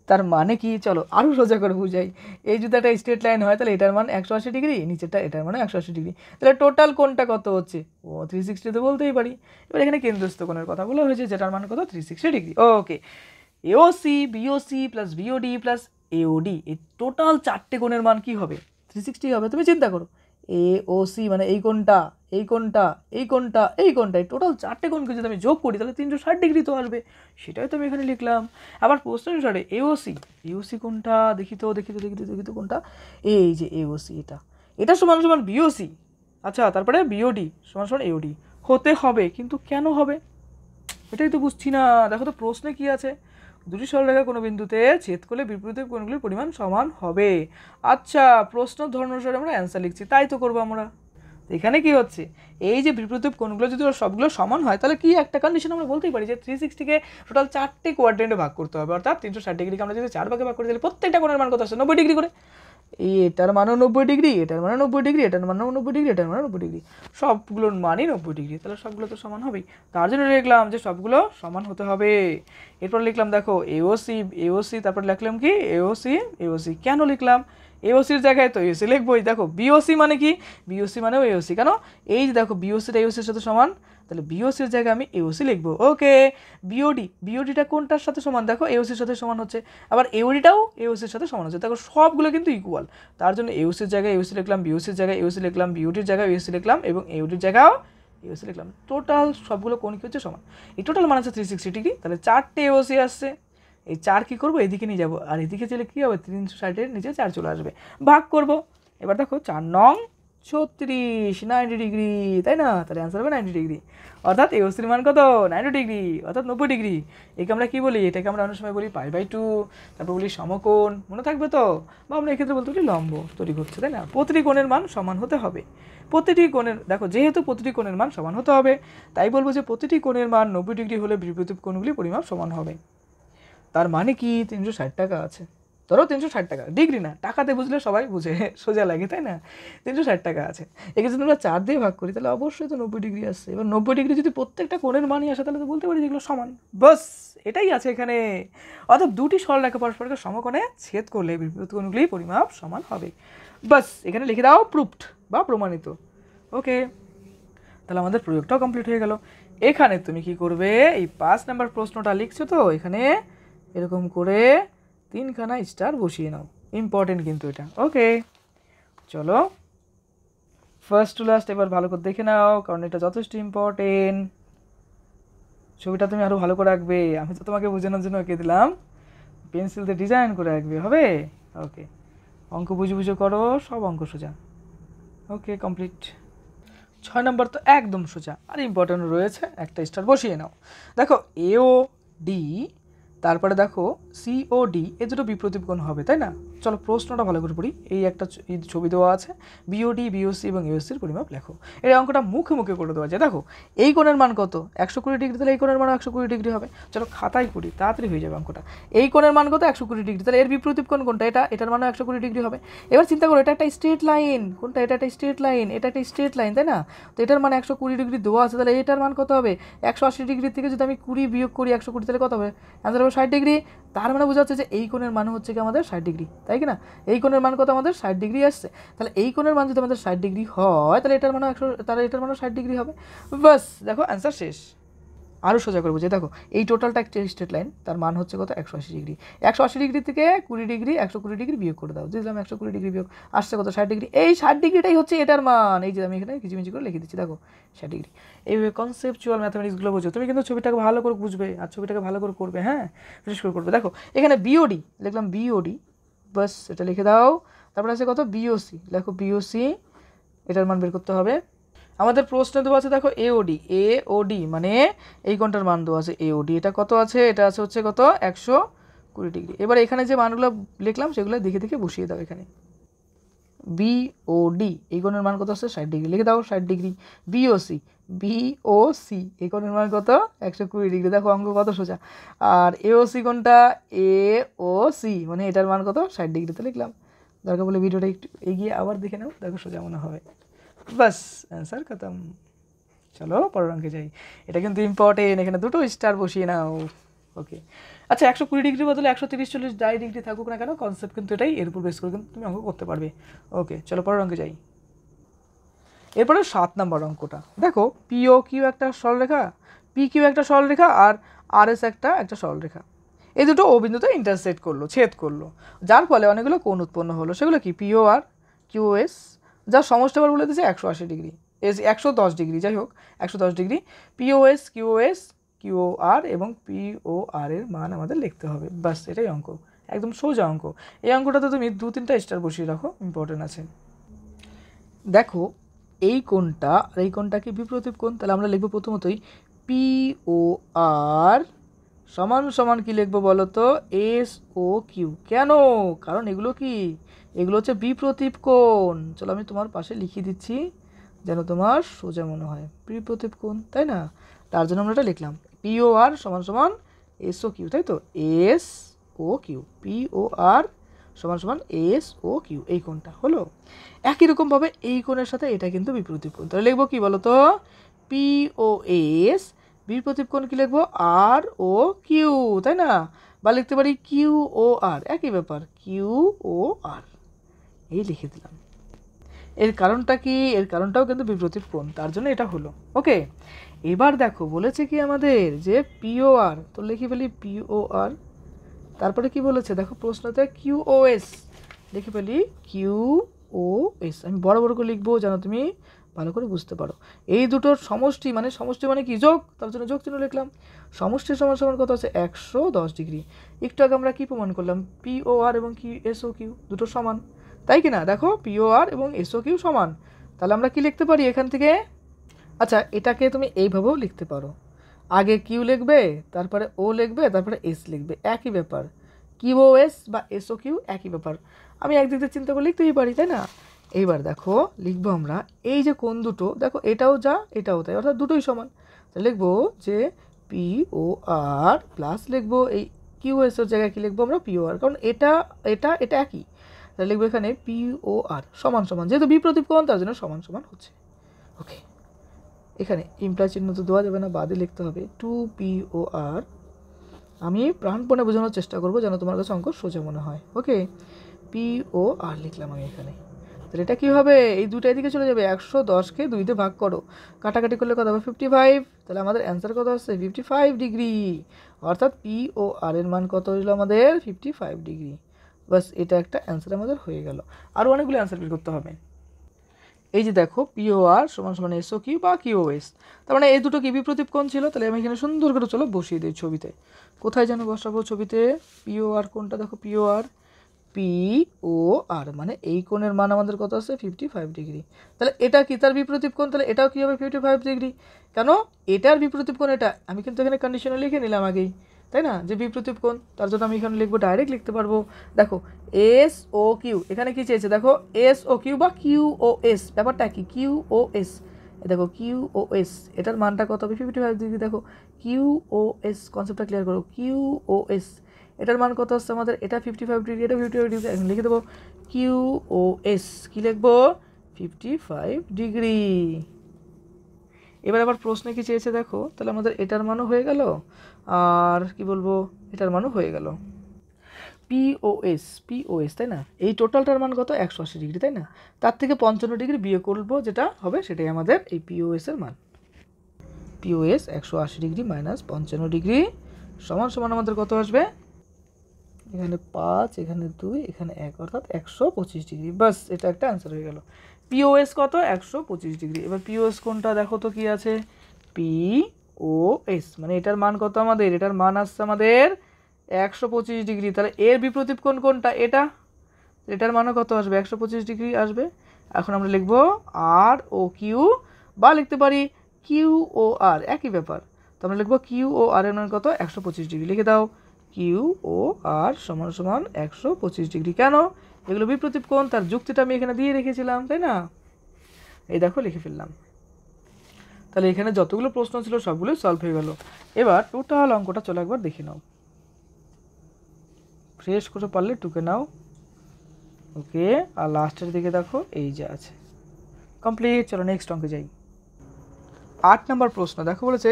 তার মানে কি, চলো আরও সোজা করে বুঝাই। এই যদি একটা স্ট্রেট লাইন হয় তাহলে এটার মান 180 ডিগ্রি, নিচেরটা এটার মানে 180 ডিগ্রি, তাহলে টোটাল কোণটা কত হচ্ছে? ও 360 তো বলতেই পারি। এবার এখানে কেন্দ্রস্থ কোণের কথা বলা হয়েছে, যেটার মান কত? 360 degree. Okay, AOC BOC plus BOD plus AOD, এই টোটাল 4টে কোণের মান কি হবে? 360 হবে। তুমি চিন্তা করো, এ ও সি মানে এই কোণটা, এই কোণটা, এই কোণটা, এই কোণটা, এই টোটাল 4টে কোণকে যদি আমি যোগ করি তাহলে 360 ডিগ্রি তো আসবে। সেটাই তো আমি এখানে লিখলাম। আবার প্রশ্ন অনুসারে এওসি, এওসি কোণটা দেখি তো, দেখি তো, দেখি তো, দেখি তো কোণটা, এই যে এওসি, এটা, এটা সমান সমান বিওসি। আচ্ছা, তারপরে বিওডি সমান সমান এওডি হতে হবে, কিন্তু কেন হবে এটাই তো বুঝছি না। দেখো তো প্রশ্নে কি আছে, দুটি সরলরেখা কোনো বিন্দুতে ছেদ করলে বিপরীত কোণগুলির পরিমাণ সমান হবে। আচ্ছা, প্রশ্ন ধরন অনুসারে আমরা অ্যান্সার লিখছি, তাই তো করবো আমরা। এখানে কি হচ্ছে, এই যে বিপরীত কোণগুলো যদি সবগুলো সমান হয় তাহলে কি একটা কন্ডিশন আমরা বলতেই পারি যে 360-কে টোটাল 4টে কোয়াড্রেন্টে ভাগ করতে হবে, অর্থাৎ 360 ডিগ্রিকে আমরা যদি 4 ভাগে ভাগ করে দিলে প্রত্যেকটা কোণের মান কত আসছে? 90 ডিগ্রি করে। এটার মানও 90 ডিগ্রি, এটার মানও 90 ডিগ্রি, এটার মানও 90 ডিগ্রি, এটার মানও 90 ডিগ্রি, সবগুলোর মানই 90 ডিগ্রি, তাহলে সবগুলো তো সমান হবেই। তার জন্য লিখলাম যে সবগুলো সমান হতে হবে। এরপর লিখলাম দেখো এওসি, এওসি, তারপর লিখলাম কি এওসি, এওসি। কেন লিখলাম? এওসির জায়গায় তো এওসি লিখবই। দেখো বিওসি মানে কি, বিওসি মানেও এওসি, কেন? এই যে দেখো বিওসিটা এওসির সাথে সমান, তাহলে বিওসির জায়গায় আমি এওসি লিখবো। ওকে, বিওডি, বিওডিটা কোনটার সাথে সমান? দেখো এওসির সাথে সমান হচ্ছে, আবার এওডিটাও এওসির সাথে সমান হচ্ছে। দেখো সবগুলো কিন্তু ইকুয়াল, তার জন্য এওসির জায়গায় এওসি লিখলাম, বিওসির জায়গায় এওসি লিখলাম, বিওডির জায়গায় এওসি লিখলাম এবং এওডির জায়গায়ও এওসি লিখলাম। টোটাল সবগুলো কোণ কি হচ্ছে? সমান। এই টোটাল মান আছে 360 ডিগ্রি, তাহলে 4টে এওসি আসছে। এই 4 কী করবো? এদিকে নিয়ে যাবো, আর এদিকে চলে কী হবে? 360-এর নিচে 4 চলে আসবে, ভাগ করবো। এবার দেখো 4 নং 36, 90 ডিগ্রি, তাই না? তাহলে অ্যান্সার হবে 90 ডিগ্রি, অর্থাৎ এওসির মান কত? 90 ডিগ্রি, অর্থাৎ 90 ডিগ্রি। একে আমরা কী বলি? এটাকে আমরা অনেক সময় বলি π/2, তারপর বলি সমকোণ, মনে থাকবে তো? বা আমরা এক্ষেত্রে বলতে পারি লম্ব তৈরি করছে, তাই না? প্রতিটি কোণের মান সমান হতে হবে। প্রতিটি কোণের, দেখো যেহেতু প্রতিটি কোণের মান সমান হতে হবে, তাই বলবো যে প্রতিটি কোণের মান 90 ডিগ্রি হলে বিপরীত কোণগুলি পরিমাপ সমান হবে। তার মানে কি 360 টাকা আছে, ধরো 360 টাকা, ডিগ্রি না, টাকাতে বুঝলে সবাই বুঝে, সোজা লাগে, তাই না? 360 টাকা আছে, একে যদি আমরা 4 দিয়ে ভাগ করি তাহলে অবশ্যই তো 90 ডিগ্রি আসছে। এবার 90 ডিগ্রি যদি প্রত্যেকটা কোণের মানই আসে তাহলে তো বলতে পারি যেগুলো সমান, বাস এটাই আছে এখানে। অর্থাৎ দুটি সরলরেখা পরস্পরকে সমকোণে ছেদ করলে বিপরীত কোণগুলি পরিমাপ সমান হবে। বাস এখানে লিখে দাও প্রুফড বা প্রমাণিত। ওকে, তাহলে আমাদের প্রয়োগটাও কমপ্লিট হয়ে গেল। এখানে তুমি কি করবে, এই 5 নাম্বার প্রশ্নটা লিখছো তো, এখানে এরকম করে 3খানা স্টার বসিয়ে নাও, ইম্পর্টেন্ট কিন্তু এটা। ওকে, চলো ফার্স্ট টু লাস্ট এবার ভালো করে দেখে নাও, কারণ এটা যথেষ্ট ইম্পর্টেন্ট। ছবিটা তুমি আরও ভালো করে আঁকবে, আমি তো তোমাকে বোঝানোর জন্য এঁকে দিলাম, পেন্সিল দিয়ে ডিজাইন করে আঁকবে, হবে? ওকে, অঙ্ক বুঝে বুঝে করো, সব অঙ্ক সোজা। ওকে, কমপ্লিট। 6 নম্বর তো একদম সোজা, আর ইম্পর্টেন্ট রয়েছে, একটা স্টার বসিয়ে নাও। দেখো এও ডি, তারপরে দেখো সিও ডি, এ দুটো বিপ্রতীপ কোণ হবে, তাই না? চলো প্রশ্নটা ভালো করে পড়ি। এই একটা ছবি দেওয়া আছে, বিওডি, বিওসি এবং ইউএসসির পরিমাপ লেখো। এই অঙ্কটা মুখে মুখে করে দেওয়া যায়। দেখো এই কোণের মান কত, 120 ডিগ্রি, তাহলে এই কোণের মান 120 ডিগ্রি হবে। চলো খাতায় করি, তাড়াতাড়ি হয়ে যাবে অঙ্কটা। এই কোণের মান কত, 120 ডিগ্রি, তাহলে এর বিপরীত কোণ কোনটা, এটার মানও 120 ডিগ্রি হবে। এবার চিন্তা করো, এটা একটা স্ট্রেট লাইন, কোনটা, এটা একটা স্ট্রেট লাইন, এটা একটা স্ট্রেট লাইন, তাই না? তো এটার মান 120 ডিগ্রি দেওয়া আছে, তাহলে এটার মান কত হবে, 180 ডিগ্রি থেকে যদি আমি 20 বিয়োগ করি 120, তাহলে কত হবে, অ্যান্সার হবে 60 ডিগ্রি। তার মানে বোঝা যাচ্ছে যে এই কোণের মান হচ্ছে কি আমাদের 60 ডিগ্রি, তাই কি না? এই কোণের মান কত আমাদের 60 ডিগ্রি আসছে। তাহলে এই কোণের মান যদি আমাদের 60 ডিগ্রি হয়, তাহলে এটার মানও 100, তাহলে এটার মানও 60 ডিগ্রি হবে। বাস দেখো অ্যান্সার শেষ। আরও সোজা করে বুঝে দেখো, এই টোটালটা একটা স্ট্রেট লাইন, তার মান হচ্ছে কত, 180 ডিগ্রি। 180 ডিগ্রি থেকে 20 ডিগ্রি, 120 ডিগ্রি বিয়োগ করে দাও, দিলাম 120 ডিগ্রি বিয়োগ, আসছে কত, 60 ডিগ্রি। এই 60 ডিগ্রিটাই হচ্ছে এটার মান। এই যে আমি এখানে কিচিমিচি করে লিখে দিচ্ছি, দেখো 60 ডিগ্রি। এইভাবে কনসেপচুয়াল ম্যাথামেটিক্সগুলো বুঝো। তুমি কিন্তু ছবিটাকে ভালো করে বুঝবে আর ছবিটাকে ভালো করে করবে, হ্যাঁ, বিশেষ করে করবে। দেখো এখানে বিওডি লিখলাম, বিওডি, বাস এটা লিখে দাও। তারপরে আছে কত, বিওসি, লেখো বিওসি, এটার মান বের করতে হবে। আমাদের প্রশ্নে দেওয়া আছে দেখো এওডি, এওডি মানে এই কোণটার মান দেওয়া আছে এওডি, এটা কত আছে, এটা আছে হচ্ছে কত, 120 ডিগ্রি। এবার এখানে যে মানগুলো লিখলাম সেগুলো দেখে দেখে বসিয়ে দাও। এখানে বিওডি এই কোণের মান কত আছে, 60 ডিগ্রি, লিখে দাও 60 ডিগ্রি। বিওসি, বিওসি এই কোণের মান কত, 120 ডিগ্রি। দেখো অঙ্ক কত সোজা। আর এওসি কোণটা, এওসি মানে এটার মান কত, 60 ডিগ্রিতে লিখলাম। দরকার বলে ভিডিওটা একটু এগিয়ে আবার দেখে নাও, দেখো সোজা মনে হবে। বাস অ্যান্সার খতম। চলো পরের অঙ্কে যাই। এটা কিন্তু ইম্পর্টেন্ট, এখানে দুটো স্টার বসিয়ে নাও। ওকে, আচ্ছা 120 ডিগ্রির বদলে 130, 40, যাই ডিগ্রি থাকুক না কেন, কনসেপ্ট কিন্তু এটাই, এর উপর বেস করে কিন্তু তুমি অঙ্ক করতে পারবে। ওকে চলো পরের অঙ্কে যাই। এরপরে 7 নম্বর অঙ্কটা দেখো, পিও কিউ একটা সরলরেখা, পি কিউ একটা সরলরেখা, আর আর এস একটা সরলরেখা। এই দুটো ও বিন্দুতে ইন্টারসেক্ট করলো, ছেদ করলো, যার ফলে অনেকগুলো কোণ উৎপন্ন হলো। সেগুলো কি, পিও আর, কিউ এস, যার সমষ্টি আবার বলে দিয়েছে 180 ডিগ্রি, 110 ডিগ্রি, যাই হোক 110 ডিগ্রি। পিওএস, কিউএস, কিউআর এবং পিওআর এর মান আমাদের লিখতে হবে। বাস এটাই অঙ্ক, একদম সোজা অঙ্ক। এই অঙ্কটাতে তুমি 2-3টা স্টার বসিয়ে রাখো, ইম্পর্টেন্ট আছে। দেখো এই কোণটা আর এই কোণটা কি বিপরীত কোণ, তাহলে আমরা লিখবো প্রথমতই পিওআর সমান সমান কি লিখবো বলো তো, এস ও কিউ। কেন, কারণ এগুলো কি, এগুলো হচ্ছে বিপ্রতীপ কোণ। চলো আমি তোমার পাশে লিখিয়ে দিচ্ছি যেন তোমার সোজা মনে হয়, বিপ্রতীপ কোণ, তাই না? তার জন্য আমরা এটা লিখলাম, পিওআর সমান সমান এস ও কিউ, তাই তো, এস ও কিউ, পিওআর সমান সমান এস ও কিউ, এই কোণটা হলো। একই রকমভাবে এই কোণের সাথে এটা কিন্তু বিপ্রতীপ কোণ, তাহলে লিখবো কি বলো তো, পিওএস, বিপ্রতীপ কোণ কি লিখবো, আর ও কিউ, তাই না? বা লিখতে পারি কিউ ও আর, একই ব্যাপার, কিউ ও আর, এই লিখে দিলাম। এর কারণটা কি, এর কারণটাও কিন্তু বিপ্রতীপ কোণ, তার জন্য এটা হলো। ওকে, এবার দেখো বলেছে কি আমাদের যে পিওআর, তো লিখে ফেলি পিওআর। তারপরে কি বলেছে দেখো প্রশ্নতে, কিউওএস, লিখে ফেলি কিউওএস। আমি বড় বড় করে লিখবো যেন তুমি ভালো করে বুঝতে পারো। এই দুটোর সমষ্টি মানে কি, যোগ, তার জন্য যোগ চিহ্ন লিখলাম। সমষ্টির সমান সমান কত আছে, 110 ডিগ্রি। একটু আগে আমরা কি প্রমাণ করলাম, পিওআর এবং কি এসও কিউ দুটো সমান, তাই কি না? দেখো পিওআর এবং এসও কিউ সমান, তাহলে আমরা কি লিখতে পারি এখান থেকে, আচ্ছা এটাকে তুমি এইভাবেও লিখতে পারো, আগে কিউ লিখবে, তারপরে ও লিখবে, তারপরে এস লিখবে, একই ব্যাপার। কিউওএস বা এসও কিউ একই ব্যাপার, আমি একদিক দিয়ে চিন্তা করে লিখতেই পারি, তাই না? এইবার দেখো লিখবো আমরা এই যে কোণ দুটো, দেখো এটাও যা এটাও তাই, অর্থাৎ দুটোই সমান। তাহলে লিখবো যে পিওআর প্লাস লিখবো এই কিউএস এর জায়গায় কি লিখবো আমরা, পিওআর, কারণ এটা এটা এটা একই। তাহলে লিখবো এখানে পিওআর সমান সমান, যেহেতু বিপ্রতীপ কোণ তার জন্য সমান সমান হচ্ছে। ওকে, এখানে ইমপ্লাই চিহ্ন তো দেওয়া যাবে না, বাদে লিখতে হবে 2POR। আমি প্রাণপণে বোঝানোর চেষ্টা করবো যেন তোমার কাছে অঙ্ক সোজা মনে হয়। ওকে, POR লিখলাম আমি এখানে। তাহলে এটা কী হবে, এই দুটো এদিকে চলে যাবে, 110কে 2 ভাগ করো, কাটাকাটি করলে কত হবে 55। তাহলে আমাদের অ্যান্সার কত আসছে 55 ডিগ্রি, অর্থাৎ POR এর মান কত হলো আমাদের 55 ডিগ্রি। বাস এটা একটা অ্যান্সার আমাদের হয়ে গেল। আরও অনেকগুলো অ্যান্সার বের করতে হবে। এই যে দেখো পিওআর সমান সমান এসও কিউ বা কিউএস, তার মানে এই দুটো কি বিপ্রতীপ কোণ ছিল। তাহলে আমি এখানে সুন্দর করে চলো বসিয়ে দিই ছবিতে, কোথায় যেন বসাবো ছবিতে, পিওআর কোণটা দেখো, পিওআর মানে এই কোণের মান আমাদের কত আছে 55 ডিগ্রি। তাহলে এটা কি তার বিপ্রতীপ কোণ, তাহলে এটাও কি হবে 55 ডিগ্রি। কেন, এটার বিপ্রতীপ কোণ এটা, আমি কিন্তু এখানে কন্ডিশনে লিখে নিলাম আগেই, তাই না, যে বিপরীত কোণ, তার জন্য আমি এখানে লিখবো, ডাইরেক্ট লিখতে পারবো। দেখো এস ও কিউ, এখানে কি চেয়েছে দেখো, এস ও কিউ বা কিউ ও এস, ব্যাপারটা কি, কিউ ও এস, দেখো কিউ ও এস, এটার মানটা কত হবে 55 ডিগ্রি। দেখো কিউ ও এস, কনসেপ্টটা ক্লিয়ার করো, কিউ ও এস এটার মান কত আসছে আমাদের, এটা 55 ডিগ্রি, এটা 55 ডিগ্রি, এখন লিখে দেবো কিউ ও এস, কী লিখবো 55 ডিগ্রি। এবার আবার প্রশ্নে কি চেয়েছে দেখো, তাহলে আমাদের এটার মানও হয়ে গেল, আর কি বলবো, এটার মানও হয়ে গেল, পিওএস, পিওএস, তাই না, এই টোটালটার মান কত 180 ডিগ্রি, তাই না, তার থেকে 55 ডিগ্রি বিয়োগ করবো, যেটা হবে সেটাই আমাদের এই পিওএস এর মান। পিওএস 180 ডিগ্রি মাইনাস 55 ডিগ্রি সমান সমান আমাদের কত আসবে, এখানে 5, এখানে 2, এখানে 1, অর্থাৎ 125 ডিগ্রি। বাস, এটা একটা অ্যান্সার হয়ে গেল। পিওএস কত 125 ডিগ্রি। এবার পিওএস কোনটা দেখো তো কি আছে, পিওএস মানে এটার মান কত আমাদের, এটার মান আসছে আমাদের 125 ডিগ্রি। তাহলে এর বিপরীত কোণ কোনটা, এটা, এটার মানও কত আসবে 125 ডিগ্রি আসবে। এখন আমরা লিখবো আর ও কিউ, বা লিখতে পারি কিউ ও আর, একই ব্যাপার। তো আমরা লিখবো কিউ ও আর এর মান কত 125 ডিগ্রি, লিখে দাও কিউ ও আর সমান সমান 125 ডিগ্রি। কেন, এগুলো বিপরীত কোণ, তার যুক্তিটা আমি এখানে দিয়ে রেখেছিলাম, তাই না, এই দেখো লিখে ফেললাম। তাহলে এখানে যতগুলো প্রশ্ন ছিল সবগুলোই সলভ হয়ে গেল। এবার টোটাল অঙ্কটা চলো একবার দেখে নাও, ফ্রেশ করে পারলে টুকে নাও। ওকে, আর লাস্টের দিকে দেখো এই যে আছে, কমপ্লিট। চলো নেক্সট অঙ্কে যাই। 8 নম্বর প্রশ্ন দেখো, বলেছে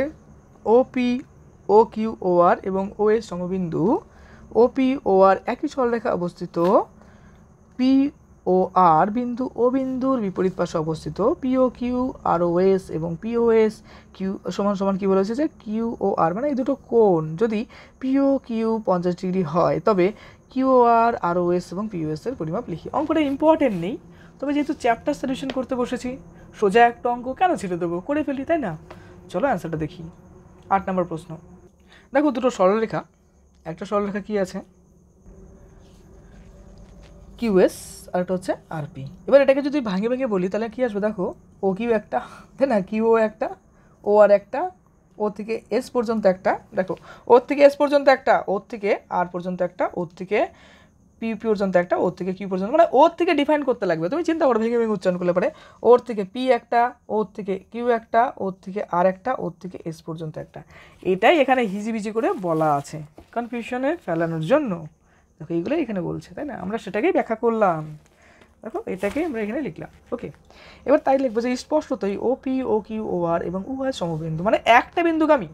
ওপি, ও কিউ ও আর এবং ও এর সমবিন্দু ওপি ও আর একই সরলরেখা অবস্থিত, পি ও আর বিন্দু ও বিন্দুর বিপরীত পাশে অবস্থিত, পিও কিউ আর ও এস এবং পিও এস কিউ সমান সমান কি বলেছে যে কিউ ও আর, মানে এই দুটো কোণ যদি পিও কিউ 50 ডিগ্রি হয়, তবে কিউ আর আর ও এস এবং পিও এস এর পরিমাপ লিখি। অঙ্কটা ইম্পর্টেন্ট নেই, তবে যেহেতু চ্যাপ্টার সলিউশন করতে বসেছি, সোজা একটা অঙ্ক কেন ছেড়ে দেবো, করে ফেলি, তাই না। চলো অ্যান্সারটা দেখি। 8 নম্বর প্রশ্ন দেখো, দুটো সরলরেখা, একটা সরলরেখা কি আছে কিউএস, আর একটা হচ্ছে আরপি। এবার এটাকে যদি ভাঙে ভেঙে বলি তাহলে কি আসবে দেখো, ও কিউ একটা, তাই না, কিউ ও একটা, ও আর একটা, ও থেকে এস পর্যন্ত একটা, দেখো ওর থেকে এস পর্যন্ত একটা, ওর থেকে আর পর্যন্ত একটা, ওর থেকে পি পর্যন্ত একটা, ওর থেকে কিউ পর্যন্ত, মানে ওর থেকে ডিফাইন করতে লাগবে, তুমি চিন্তা করো ভেঙে ভেঙে উচ্চারণ করলে পারে, ওর থেকে পি একটা, ওর থেকে কিউ একটা, ওর থেকে আর একটা, ওর থেকে এস পর্যন্ত একটা। এটাই এখানে হিজিবিজি করে বলা আছে কনফিউশনে ফেলানোর জন্য। দেখো এইগুলোই এখানে বলছে, তাই না, আমরা সেটাকেই ব্যাখ্যা করলাম। দেখো এটাকেই আমরা এখানে লিখলাম। ওকে, এবার তাই লিখবো যে স্পষ্টতই ও পি ও কিউ ও আর এবং উভয় সমবিন্দু, মানে একটা বিন্দুগামী।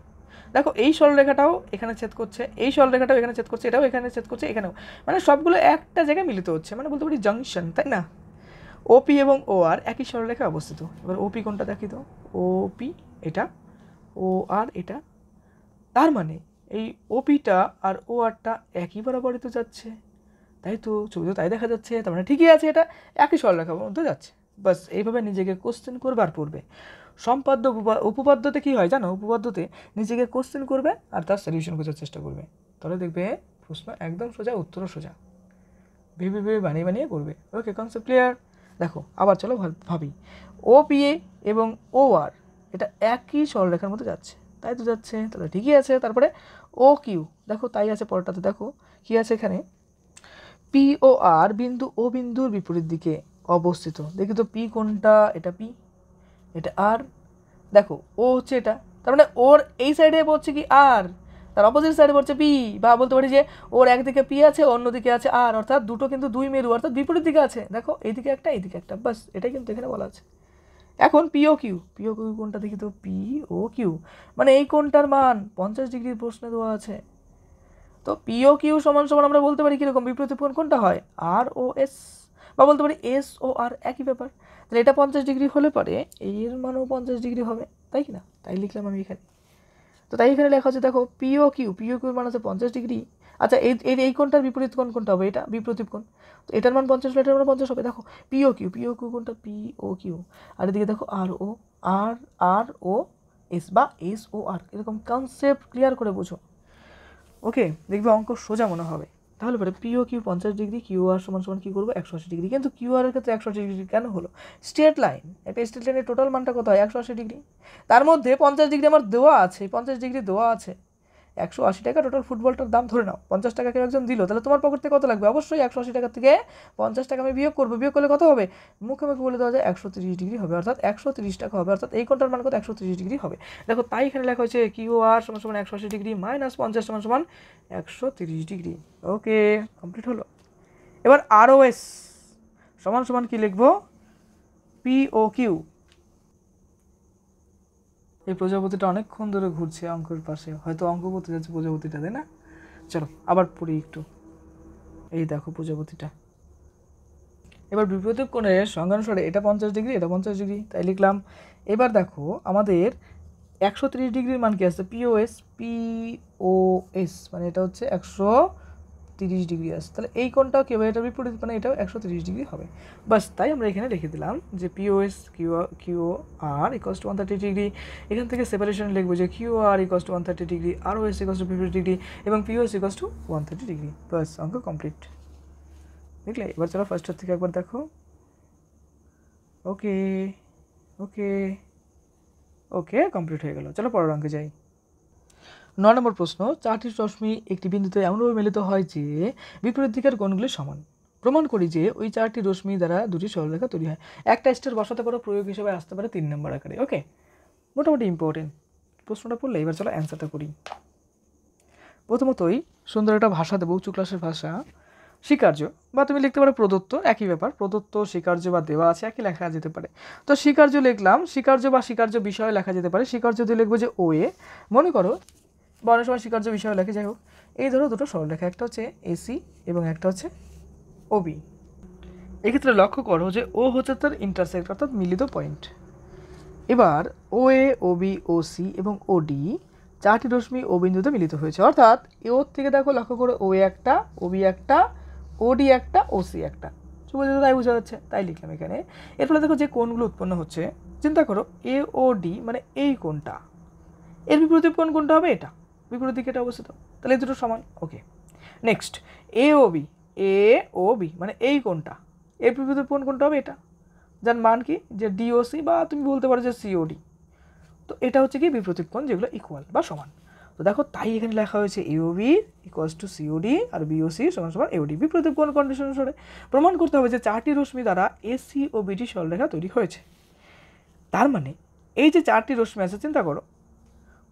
দেখো এই সরলরেখাটাও এখানে ছেদ করছে, এই সরলরেখাটাও এখানে ছেদ করছে, এটাও এখানে ছেদ করছে, এখানেও, মানে সবগুলো একটা জায়গায় মিলিত হচ্ছে, মানে বলতে পারি জাংশন, তাই না। ওপি এবং ও আর একই সরলরেখায় অবস্থিত। এবার ওপি কোনটা দেখি তো, ওপি এটা, ও আর এটা, তার মানে এই ওপিটা আর ও আরটা একই বরাবরই তো যাচ্ছে, তাই তো, ছবি তো তাই দেখা যাচ্ছে, তার মানে ঠিকই আছে, এটা একই সরলরেখার মধ্যে যাচ্ছে। বাস এইভাবে নিজেকে কোশ্চেন করবে আর পড়বে। সম্পাদ্য উপপাদ্যতে কী হয় জানো, উপপাদ্যতে নিজেকে কোশ্চেন করবে আর তার সলিউশন খোঁজার চেষ্টা করবে, তাহলে দেখবে প্রশ্ন একদম সোজা, উত্তরও সোজা, ভেবে ভেবে বানিয়ে বানিয়ে করবে। ওকে, কনসেপ্ট ক্লিয়ার। দেখো আবার চলো ভাবি, ও পি এ এবং ও আর এটা একই সরলরেখার মধ্যে যাচ্ছে, তাই তো যাচ্ছে, তাহলে ঠিকই আছে। তারপরে ও কিউ দেখো তাই আছে, পরটাতে দেখো কী আছে এখানে, পি ও আর বিন্দু ও বিন্দুর বিপরীত দিকে অবস্থিত। দেখি তো পি কোনটা, এটা পি, এটা আর, দেখো ও হচ্ছে এটা, তার মানে ওর এই সাইডে পড়ছে কি আর, তার অপোজিট সাইডে পড়ছে পি, বা বলতে পারি যে ওর একদিকে পি আছে, অন্যদিকে আছে আর, অর্থাৎ দুটো কিন্তু দুই মেরু, অর্থাৎ বিপরীত দিকে আছে। দেখো এইদিকে একটা, এইদিকে একটা, বাস এটাই কিন্তু এখানে বলা আছে। এখন পিও কিউ, পিও কিউ কোনটা দেখি তো, পি ও কিউ মানে এই কোনটার মান 50 ডিগ্রির প্রশ্নে দেওয়া আছে। তো পিও কিউ সমান সমান আমরা বলতে পারি কীরকম, বিপরীত কোণ কোনটা হয় আর ও এস, বা বলতে পারি এস ও আর একই ব্যাপার। তাহলে এটা 50 ডিগ্রি হলে পারে এর মানও 50 ডিগ্রি হবে, তাই কি না, তাই লিখলাম আমি এখানে। তো তাই এখানে লেখা হচ্ছে দেখো পিও কিউর মান আছে 50 ডিগ্রি। আচ্ছা এই এই কোণটার বিপরীত কোণ কোনটা হবে, এটা বিপরীত কোণ, তো এটার মান 50 হলে এটার মান 50 হবে। দেখো পিও কিউ কোনটা, পিও কিউ, আর এদিকে দেখো আর ও এস বা এস ও আর, এরকম কনসেপ্ট ক্লিয়ার করে বুঝো। ওকে, দেখবে অঙ্ক সোজা মনে হবে। তাহলে পরে পিও কিউ 50 ডিগ্রি, কিউ আর সমান সমান কী করবো 180 ডিগ্রি, কিন্তু কিউ আর এর ক্ষেত্রে 180 ডিগ্রি কেন হলো, স্ট্রেট লাইন, একটা স্ট্রেট লাইনের টোটাল মানটা কত হয় 180 ডিগ্রি, তার মধ্যে 50 ডিগ্রি আমার দেওয়া আছে, 50 ডিগ্রি দেওয়া আছে, 180 টাকা টোটাল ফুটবলটার দাম ধরে নাও, 50 টাকা কেউ একজন দিল, তাহলে তোমার পকেট থেকে কত লাগবে? অবশ্যই 180 টাকা থেকে 50 টাকা আমি বিয়োগ করবো। বিয়োগ করলে কত হবে? মুখে মুখে বলে দেওয়া যায় 130 ডিগ্রি হবে, অর্থাৎ 130 টাকা হবে, অর্থাৎ এই কোণটার মান কত? 130 ডিগ্রি হবে। দেখো তাই এখানে লেখা হয়েছে QR সমান 180 ডিগ্রি মাইনাস 50 সমান 130 ডিগ্রি। ওকে, কমপ্লিট হলো। এবার ROS সমান কি লিখবো? POQ। এই প্রজাপতিটা অনেকক্ষণ ধরে ঘুরছে অঙ্কের পাশে, হয়তো অঙ্ক করতে যাচ্ছে প্রজাপতিটা, তাই না? চলো আবার পড়ি একটু। এই দেখো প্রজাপতিটা। এবার বিপরীত কোণের সংজ্ঞানুসারে এটা 50 ডিগ্রি, এটা 50 ডিগ্রি, তাই লিখলাম। এবার দেখো আমাদের 130 ডিগ্রির মান কি আসছে? POS মানে এটা হচ্ছে 130 ডিগ্রি আসছে, তাহলে এই কোণটাও কি হবে? এটা বিপরীত মানে এটাও 130 ডিগ্রি হবে। বাস, তাই আমরা এখানে লিখে দিলাম যে POS QR equals to 130 degree. এখান থেকে সেপারেশন লিখবো যে QR equals to 130 degree, ROS equals to 50 degree এবং POS ইকুয়ালস টু 130 ডিগ্রি। বাস, অঙ্ক কমপ্লিট। দেখলে? এবার চলো ফার্স্টের থেকে একবার দেখো। ওকে ওকে ওকে, কমপ্লিট হয়ে গেল। চলো পরের অঙ্কে যাই। 9 নম্বর প্রশ্ন, 4টি রশ্মি একটি বিন্দুতে এমনভাবে মিলিত হয় যে বিপরীত দিকের কোণগুলি সমান। প্রমাণ করি যে ওই 4টি রশ্মি দ্বারা দুটি সরলরেখা তৈরি হয়। একটা স্টার বসাতে পারো, প্রয়োগ হিসেবে আসতে পারে 3 নম্বর আকারে। ওকে, মোটামুটি ইম্পর্টেন্ট প্রশ্নটা পড়লে। এবার চলো অ্যান্সারটা করি। প্রথমতই সুন্দর একটা ভাষা দেবো, উঁচু ক্লাসের ভাষা। স্বীকার্য বা তুমি লিখতে পারো প্রদত্ত, একই ব্যাপার। প্রদত্ত, স্বীকার্য বা দেওয়া আছে, একই লেখা যেতে পারে। তো স্বীকার্য লিখলাম, স্বীকার্য বা স্বীকার্য বিষয় লেখা যেতে পারে। স্বীকার্য দিয়ে লিখবো যে OA, মনে করো বা অনেক সময় স্বীকার্য বিষয় লেখে, যাই হোক। এই ধরো দুটো সরলরেখা, একটা হচ্ছে AC এবং একটা হচ্ছে OB। এক্ষেত্রে লক্ষ্য করো যে O হচ্ছে তার ইন্টারসেক্ট অর্থাৎ মিলিত পয়েন্ট। এবার OA, OB, OC এবং OD 4টি রশ্মি ও বিন্দুতে মিলিত হয়েছে, অর্থাৎ এও থেকে দেখো, লক্ষ্য করো OA একটা, OB একটা, OD একটা, OC একটা। তাই বোঝা যাচ্ছে, তাই লিখলাম এখানে। এর ফলে দেখো যে কোণগুলো উৎপন্ন হচ্ছে, চিন্তা করো AOD মানে এই কোণটা, এর বিপরীত কোণ কোনটা হবে? এটা, বিপরীত দিকে এটা অবস্থিত, তাহলে এই দুটো সমান। ওকে, নেক্সট AOB মানে এই কোণটা, এর বিপরীত কোণ কোনটা হবে? এটা, যার মান কি? যে DOC বা তুমি বলতে পারো যে COD। তো এটা হচ্ছে কি বিপরীত কোণ, যেগুলো ইকুয়াল বা সমান। তো দেখো তাই এখানে লেখা হয়েছে AOB ইকুয়ালস টু COD আর BOC সমান AOD। বিপরীত কোণ কন্ডিশন অনুসারে প্রমাণ করতে হবে যে 4টি রশ্মি দ্বারা AC ও BD সরলরেখা তৈরি হয়েছে। তার মানে এই যে 4টি রশ্মি আছে, চিন্তা করো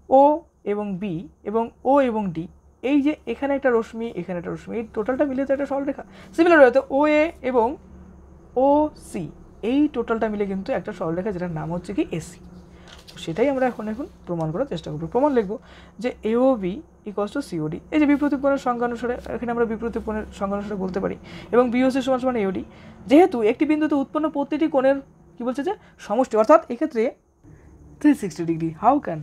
O এবং B এবং O এবং D, এই যে এখানে একটা রশ্মি, এখানে একটা রশ্মি, এই টোটালটা মিলে তো একটা সরলরেখা। সিমিলার হয়তো OA এবং OC, এই টোটালটা মিলে কিন্তু একটা সরলরেখা, যেটার নাম হচ্ছে কি AC। সেটাই আমরা এখন প্রমাণ করার চেষ্টা করব। প্রমাণ লিখব যে AOB ইকুয়ালস টু COD। এই যে বিপরীত কোণের সংজ্ঞা অনুসারে এখানে আমরা বিপরীত কোণের সংজ্ঞা অনুসারে বলতে পারি, এবং BOC সমান AOD। যেহেতু একটি বিন্দুতে উৎপন্ন প্রতিটি কোণের কি বলছে যে সমষ্টি, অর্থাৎ এক্ষেত্রে 360 ডিগ্রি। How can?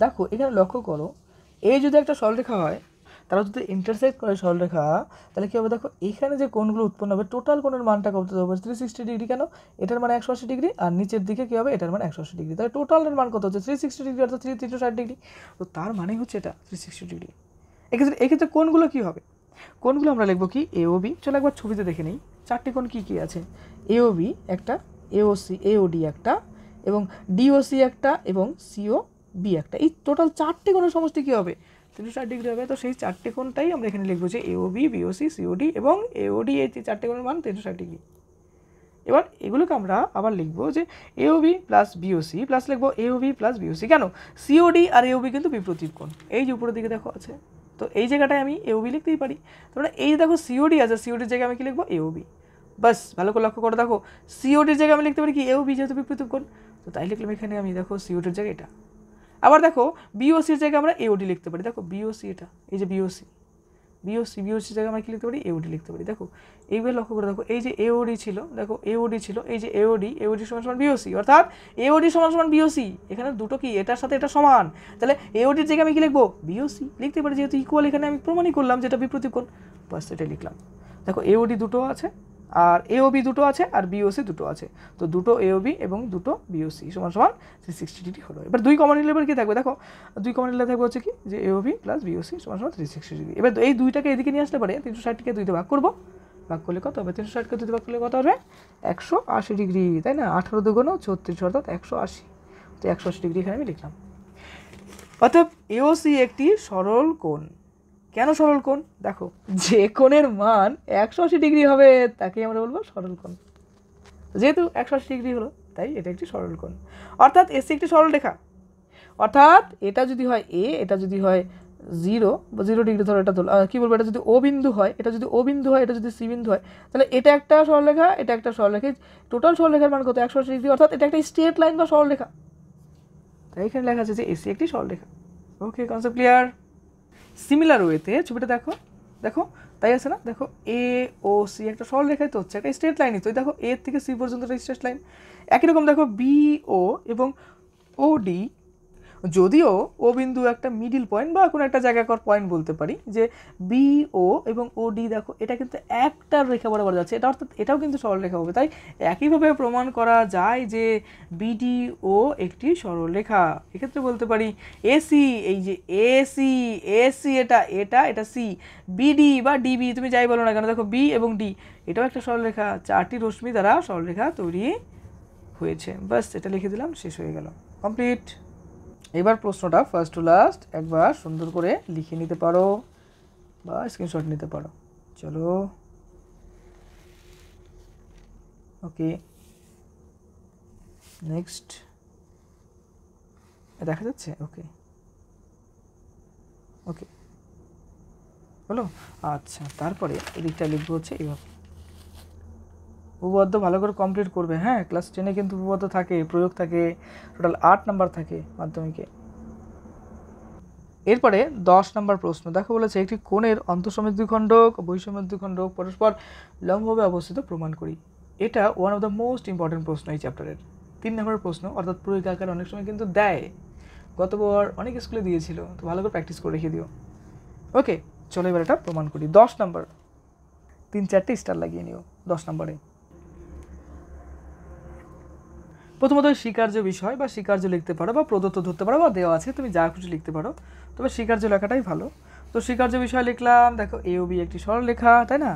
দেখো এখানে লক্ষ্য করো, এই যদি একটা সরলরেখা হয়, তারা যদি ইন্টারসেক্ট করে সরলরেখা, তাহলে কী হবে? দেখো এখানে যে কোণগুলো উৎপন্ন হবে, টোটাল কোণের মানটা কত হবে? 360 ডিগ্রি। কেন? এটার মান 180 ডিগ্রি, আর নিচের দিকে কী হবে? এটার মান 180 ডিগ্রি। তাহলে টোটালের মান কত হচ্ছে? 360 ডিগ্রি, অর্থাৎ 360 ডিগ্রি। তো তার মানে হচ্ছে এটা 360 ডিগ্রি। এক্ষেত্রে কোণগুলো কী হবে? কোণগুলো আমরা লিখবো কি? AOB। চলো একবার ছবিতে দেখে নিই 4টি কোণ কী কী আছে। AOB একটা, AOD একটা, এবং DOC একটা, এবং COB একটা। এই টোটাল 4টি কোণের সমষ্টি কী হবে? 360 ডিগ্রি হবে। তো সেই 4টি কোণটাই আমরা এখানে লিখবো যে AOB, BOC, COD এবং AOD, এই 4টি কোণের মান 360 ডিগ্রি। এবার এগুলোকে আমরা আবার লিখবো যে AOB প্লাস BOC প্লাস লিখবো AOB প্লাস BOC। কেন? COD আর AOB কিন্তু বিপরীত কোণ, এই যে উপরের দিকে দেখো আছে, তো এই জায়গাটায় আমি AOB লিখতেই পারি। তারপরে এই দেখো COD আছে, CODর জায়গায় আমি কি লিখবো? AOB। বাস, ভালো করে লক্ষ্য করে দেখো, CODর জায়গায় আমি লিখতে পারি কি? AOB, যেহেতু বিপরীত কোণ। তো তাই লিখলাম এখানে আমি, দেখো CODর জায়গায় এটা। আবার দেখো BOCর জায়গায় আমরা AOD লিখতে পারি। দেখো BOC এটা, এই যে BOCর জায়গায় আমরা কি লিখতে পারি? AOD লিখতে পারি। দেখো এইভাবে লক্ষ্য করে দেখো, এই যে AOD ছিল, দেখো AOD ছিল, এই যে AOD সমান BOC, অর্থাৎ AOD সমান BOC। এখানে দুটো কি এটার সাথে এটা সমান, তাহলে AODর জায়গায় আমি কি লিখবো? BOC লিখতে পারি, যেহেতু ইকুয়াল। এখানে আমি প্রমাণই করলাম যেটা বিপরীত কোণ, বাস এটা লিখলাম। দেখো AOD দুটো আছে, আর AOB দুটো আছে, আর BOC দুটো আছে। তো দুটো AOB এবং দুটো BOC সমান 360 ডিগ্রি হলো। এবার 2 কমন নিলে এবার কি থাকবে? দেখো 2 কমন নিলে থাকবে হচ্ছে কি? যে AOB প্লাস BOC সমান 360 ডিগ্রি। এবার এই দুইটাকে এদিকে নিয়ে আসলে পারে 360কে 2 দিয়ে ভাগ করবো। ভাগ করলে কত হবে? 360কে 2 দিয়ে ভাগ করলে কত হবে? 180 ডিগ্রি, তাই না? 18 দুগুণ 36, অর্থাৎ 180। তো 180 ডিগ্রি এখানে আমি লিখলাম। অতএব এওসি একটি সরল কোণ। কেন সরল কোণ? দেখো, যে কোণের মান 180 ডিগ্রি হবে তাকে আমরা বলবো সরল কোণ। যেহেতু 180 ডিগ্রি হলো তাই এটা একটি সরল কোণ, অর্থাৎ এসি একটি সরল রেখা। অর্থাৎ এটা যদি হয় এ, এটা যদি হয় 0 বা 0 ডিগ্রি ধরো, এটা ধরো কী বলবো, এটা যদি ও বিন্দু হয়, এটা যদি ও বিন্দু হয়, এটা যদি সি বিন্দু হয়, তাহলে এটা একটা সরলরেখা, এটা একটা সরলরেখা। টোটাল সরলরেখার মান কত? 180 ডিগ্রি, অর্থাৎ এটা একটা স্ট্রেট লাইন বা সরলরেখা। তাই এখানে লেখা আছে যে এসি একটি সরলরেখা। ওকে, কনসেপ্ট ক্লিয়ার? সিমিলার ওয়েতে ছবিটা দেখো, দেখো তাই আছে না? দেখো এ ও সি একটা সরলরেখাই তো হচ্ছে, একটা স্ট্রেট লাইনই তো। দেখো এ থেকে সি পর্যন্ত একটা স্ট্রেট লাইন। একই রকম দেখো বি ও এবং ও ডি, যদিও ও বিন্দু একটা মিডিল পয়েন্ট বা কোনো একটা জায়গাকার পয়েন্ট বলতে পারি, যে বি ও এবং ও ডি দেখো এটা কিন্তু একটা রেখা বরাবর যাচ্ছে, এটা অর্থাৎ এটাও কিন্তু সরলরেখা হবে। তাই একইভাবে প্রমাণ করা যায় যে বিডি ও একটি সরলরেখা। এক্ষেত্রে বলতে পারি এসি, এই যে এসি, এসি এটা এটা এটা সি, বিডি বা ডিবি তুমি যাই বলো না কেন, দেখো বি এবং ডি এটাও একটা সরলরেখা। 4টি রশ্মি দ্বারা সরলরেখা তৈরি হয়েছে। বাস এটা লিখে দিলাম, শেষ হয়ে গেল, কমপ্লিট। এবার প্রশ্নটা ফার্স্ট টু লাস্ট একবার সুন্দর করে লিখে নিতে পারো বা স্ক্রিনশট নিতে পারো। চলো, ওকে, নেক্সট। দেখা যাচ্ছে? ওকে ওকে, হলো। আচ্ছা, তারপরে এদিকটা লিখবো হচ্ছে এইভাবে। উপপাদ্য ভালো করে কমপ্লিট করবে, হ্যাঁ। ক্লাস 10-এ কিন্তু উপপাদ্য থাকে, প্রয়োগ থাকে, টোটাল 8 নাম্বার থাকে মাধ্যমিকে। এরপরে 10 নম্বর প্রশ্ন দেখো, বলেছে একটি কোণের অন্তঃসমেত দ্বিখণ্ডক ও বহিঃসমেত দ্বিখণ্ডক পরস্পর লম্বভাবে অবস্থিত প্রমাণ করি। এটা one of the most important প্রশ্ন এই চ্যাপ্টারের। 3 নম্বর প্রশ্ন, অর্থাৎ প্রয়োগ আকারে অনেক সময় কিন্তু দেয়, গতবার অনেক স্কুলে দিয়েছিল, তো ভালো করে প্র্যাকটিস করে রেখে দিও। ওকে, চলো এবার এটা প্রমাণ করি। 10 নম্বর, 3-4টে স্টার লাগিয়ে নিও 10 নম্বরে। প্রথমত স্বীকার্য বিষয় বা স্বীকার্য লিখতে পারো, বা প্রদত্ত ধরতে পারো, বা দেওয়া আছে, তুমি যা খুশি লিখতে পারো, তবে স্বীকার্য লেখাটাই ভালো। তো স্বীকার্য বিষয় লিখলাম, দেখো এ ও বি একটি সরলরেখা, তাই না?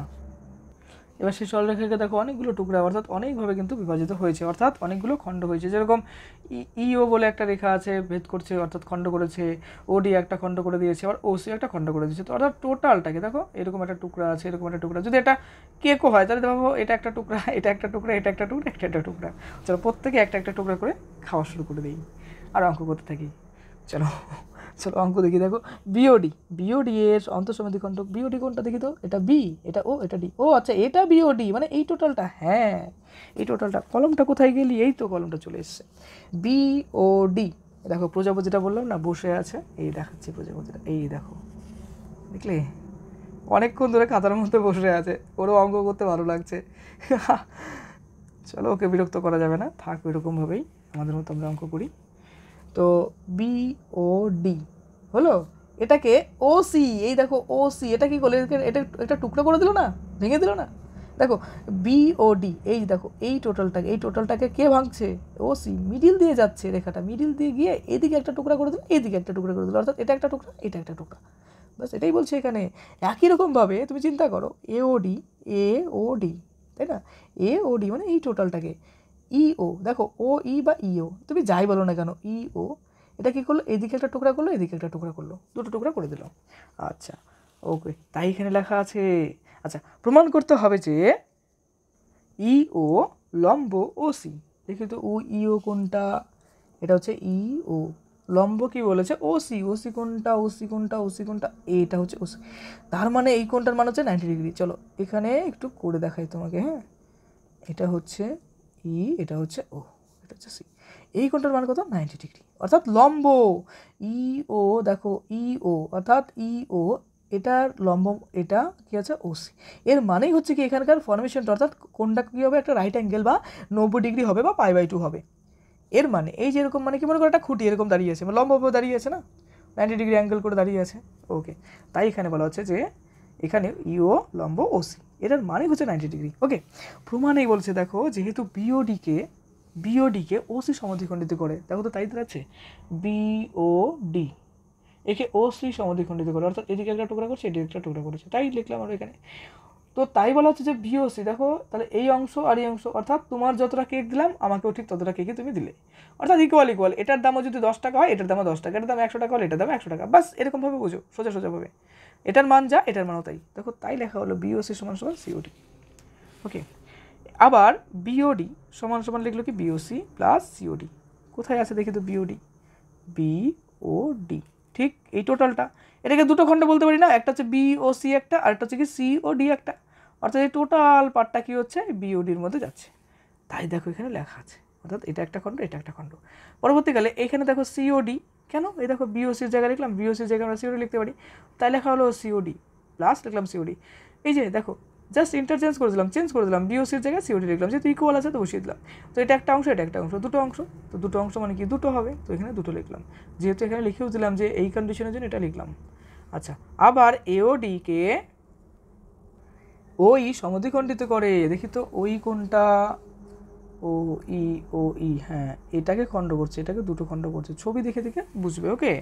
এবার সেই সরলরেখাকে দেখো অনেকগুলো টুকরা, অর্থাৎ অনেকভাবে কিন্তু বিভাজিত হয়েছে, অর্থাৎ অনেকগুলো খণ্ড হয়েছে। যেরকম ইও বলে একটা রেখা আছে, ভেদ করছে, অর্থাৎ খণ্ড করেছে। ওডি একটা খণ্ড করে দিয়েছে, আবার ওসি একটা খণ্ড করে দিয়েছে। তো অর্থাৎ টোটালটাকে দেখো এরকম একটা টুকরা আছে, এরকম একটা টুকরা। যদি এটা কেকও হয় তাহলে দেখো এটা একটা টুকরা, এটা একটা টুকরা, এটা একটা টুকরা, একটা টুকরা। চলো প্রত্যেকে একটা একটা টুকরা করে খাওয়া শুরু করে দিই, আর অঙ্ক করতে থাকি। চলো চলো অঙ্ক দেখি। দেখো বিওডি, বিওডি এর অন্তঃসমেত দ্বিখণ্ডক। বিওডি কোনটা দেখি তো? এটা বি, এটা ও, এটা ডি। ও আচ্ছা, এটা বিওডি মানে এই টোটালটা। হ্যাঁ, এই টোটালটা। কলমটা কোথায় গেলি? এই তো কলমটা চলে এসছে। বিওডি। দেখো প্রজাপতিটা বললাম না বসে আছে, এই দেখাচ্ছি প্রজাপতিটা, এই দেখো, দেখলে অনেকক্ষণ ধরে খাতার মধ্যে বসে আছে, ওরও অঙ্ক করতে ভালো লাগছে। চলো, ওকে বিরক্ত করা যাবে না, থাক এরকমভাবেই, আমাদের মতো আমরা অঙ্ক করি। তো বি ও ডি হলো, এটাকে ও সি, এই দেখো ও সি, এটা কি করলো? এটা একটা টুকরো করে দিল না, ভেঙে দিল না? দেখো বি ও ডি, এই দেখো এই টোটালটাকে কে ভাঙছে? ও সি। মিডিল দিয়ে যাচ্ছে রেখাটা, মিডিল দিয়ে গিয়ে এদিকে একটা টুকরা করে দিল, এদিকে একটা টুকরা করে দিল, অর্থাৎ এটা একটা টুকরা, এটা একটা টুকরা। বাস এটাই বলছে এখানে। একই রকমভাবে তুমি চিন্তা করো এ ও ডি, এ ও ডি, তাই না? এ ও ডি মানে এই টোটালটাকে ইও, দেখো ও ই বা ইও তুমি যাই বলো না কেন, ইও এটা কী করলো? এদিকে একটা টুকরা করলো, এদিকে একটা টুকরা করলো, দুটো টুকরা করে দিল। আচ্ছা ওকে, তাই এখানে লেখা আছে। আচ্ছা, প্রমাণ করতে হবে যে ইও লম্ব ও সি। দেখি তো ও ইও কোনটা? এটা হচ্ছে ইও। লম্ব কি বলেছে? ও সি। ও সি কোনটা? ও সি কোনটা? ও সি কোনটা? এটা হচ্ছে ও সি। তার মানে এই কোনটার মান হচ্ছে 90 ডিগ্রি। চলো এখানে একটু করে দেখাই তোমাকে, হ্যাঁ। এটা হচ্ছে ই, এটা হচ্ছে ও, এটা হচ্ছে সি। এই কোণটার মান কত? 90 ডিগ্রি, অর্থাৎ লম্ব। ই ও, দেখো ই ও অর্থাৎ ই ও, এটার লম্ব, এটা কি আছে? ও সি। এর মানেই হচ্ছে কি এখানকার ফর্মেশনটা, অর্থাৎ কোণটা কী হবে? একটা রাইট অ্যাঙ্গেল বা 90 ডিগ্রি হবে, বা π/2 হবে। এর মানে এই যে এরকম, মানে কি মনে করো একটা খুঁটি এরকম দাঁড়িয়ে আছে, মানে লম্বভাবে দাঁড়িয়ে আছে না, 90 ডিগ্রি অ্যাঙ্গেল করে দাঁড়িয়ে আছে। ওকে, তাই এখানে বলা হচ্ছে যে এখানে ইও লম্ব ওসি, এটার মানে হচ্ছে 90 ডিগ্রি। ওকে, প্রমাণেই বলছে দেখো, যেহেতু বিওডিকে ওসি সমদ্বিখণ্ডিত করে, দেখো তো তাই দাঁড়াচ্ছে বিওডি একে ওসি সমদ্বিখণ্ডিত করে, অর্থাৎ এদিকে একটা টুকরা করছে, এদিকে একটা টুকরা করেছে, তাই লিখলাম আমরা এখানে। তো তাই বলা হচ্ছে যে বিওসি, দেখো তাহলে এই অংশ আর এই অংশ, অর্থাৎ তোমার যতটা কেক দিলাম আমাকেও ঠিক ততটা কেকই তুমি দিলে, অর্থাৎ ইকুয়াল ইকুয়াল। এটার দামও যদি 10 টাকা হয় এটার দামও 10 টাকা, এটার দাম 100 টাকা হলে এটার দাম 100 টাকা, বাস এরকমভাবে বুঝো, সোজা সোজাভাবে। এটার মান যা এটার মানও তাই, দেখো তাই লেখা হলো বিওসি সমান সমান সিওডি। ওকে, আবার বিওডি সমান সমান লিখলো কি বিওসি প্লাস সিওডি। কোথায় আছে দেখি তো বিওডি, বিওডি, ঠিক এই টোটালটা। এটাকে দুটো খণ্ড বলতে পারি না, একটা হচ্ছে বিওসি একটা, আর একটা হচ্ছে কি সিওডি একটা, অর্থাৎ এই টোটাল পার্টটা কি হচ্ছে বিওডির মধ্যে যাচ্ছে, তাই দেখো এখানে লেখা আছে, অর্থাৎ এটা একটা খণ্ড এটা একটা খণ্ড। পরবর্তীকালে এখানে দেখো সিওডি, কেন এই দেখো বিওসির জায়গায় লিখলাম, বিওসির জায়গায় আমরা সিওডি লিখতে পারি, তাই লেখা হলো সিওডি প্লাস লিখলাম সিওডি। এই যে দেখো জাস্ট ইন্টারচেঞ্জ করে দিলাম, চেঞ্জ করে দিলাম, বিওসির জায়গায় সিওডি লিখলাম, যেহেতু ইকুয়াল আছে তো বসিয়ে দিলাম। তো এটা একটা অংশ এটা একটা অংশ, দুটো অংশ, তো দুটো অংশ মানে কি দুটো হবে, তো এখানে দুটো লিখলাম, যেহেতু এখানে লিখেও দিলাম যে এই কন্ডিশনের জন্য এটা লিখলাম। আচ্ছা, আবার এওডিকে ওই সমদ্বিখণ্ডিত করে, দেখি তো ওই কোনটা, ও ই, ও ই, হ্যাঁ এটাকে খণ্ড করছে, এটাকে দুটো খণ্ড করছে, ছবি দেখে দেখে বুঝবে। ওকে,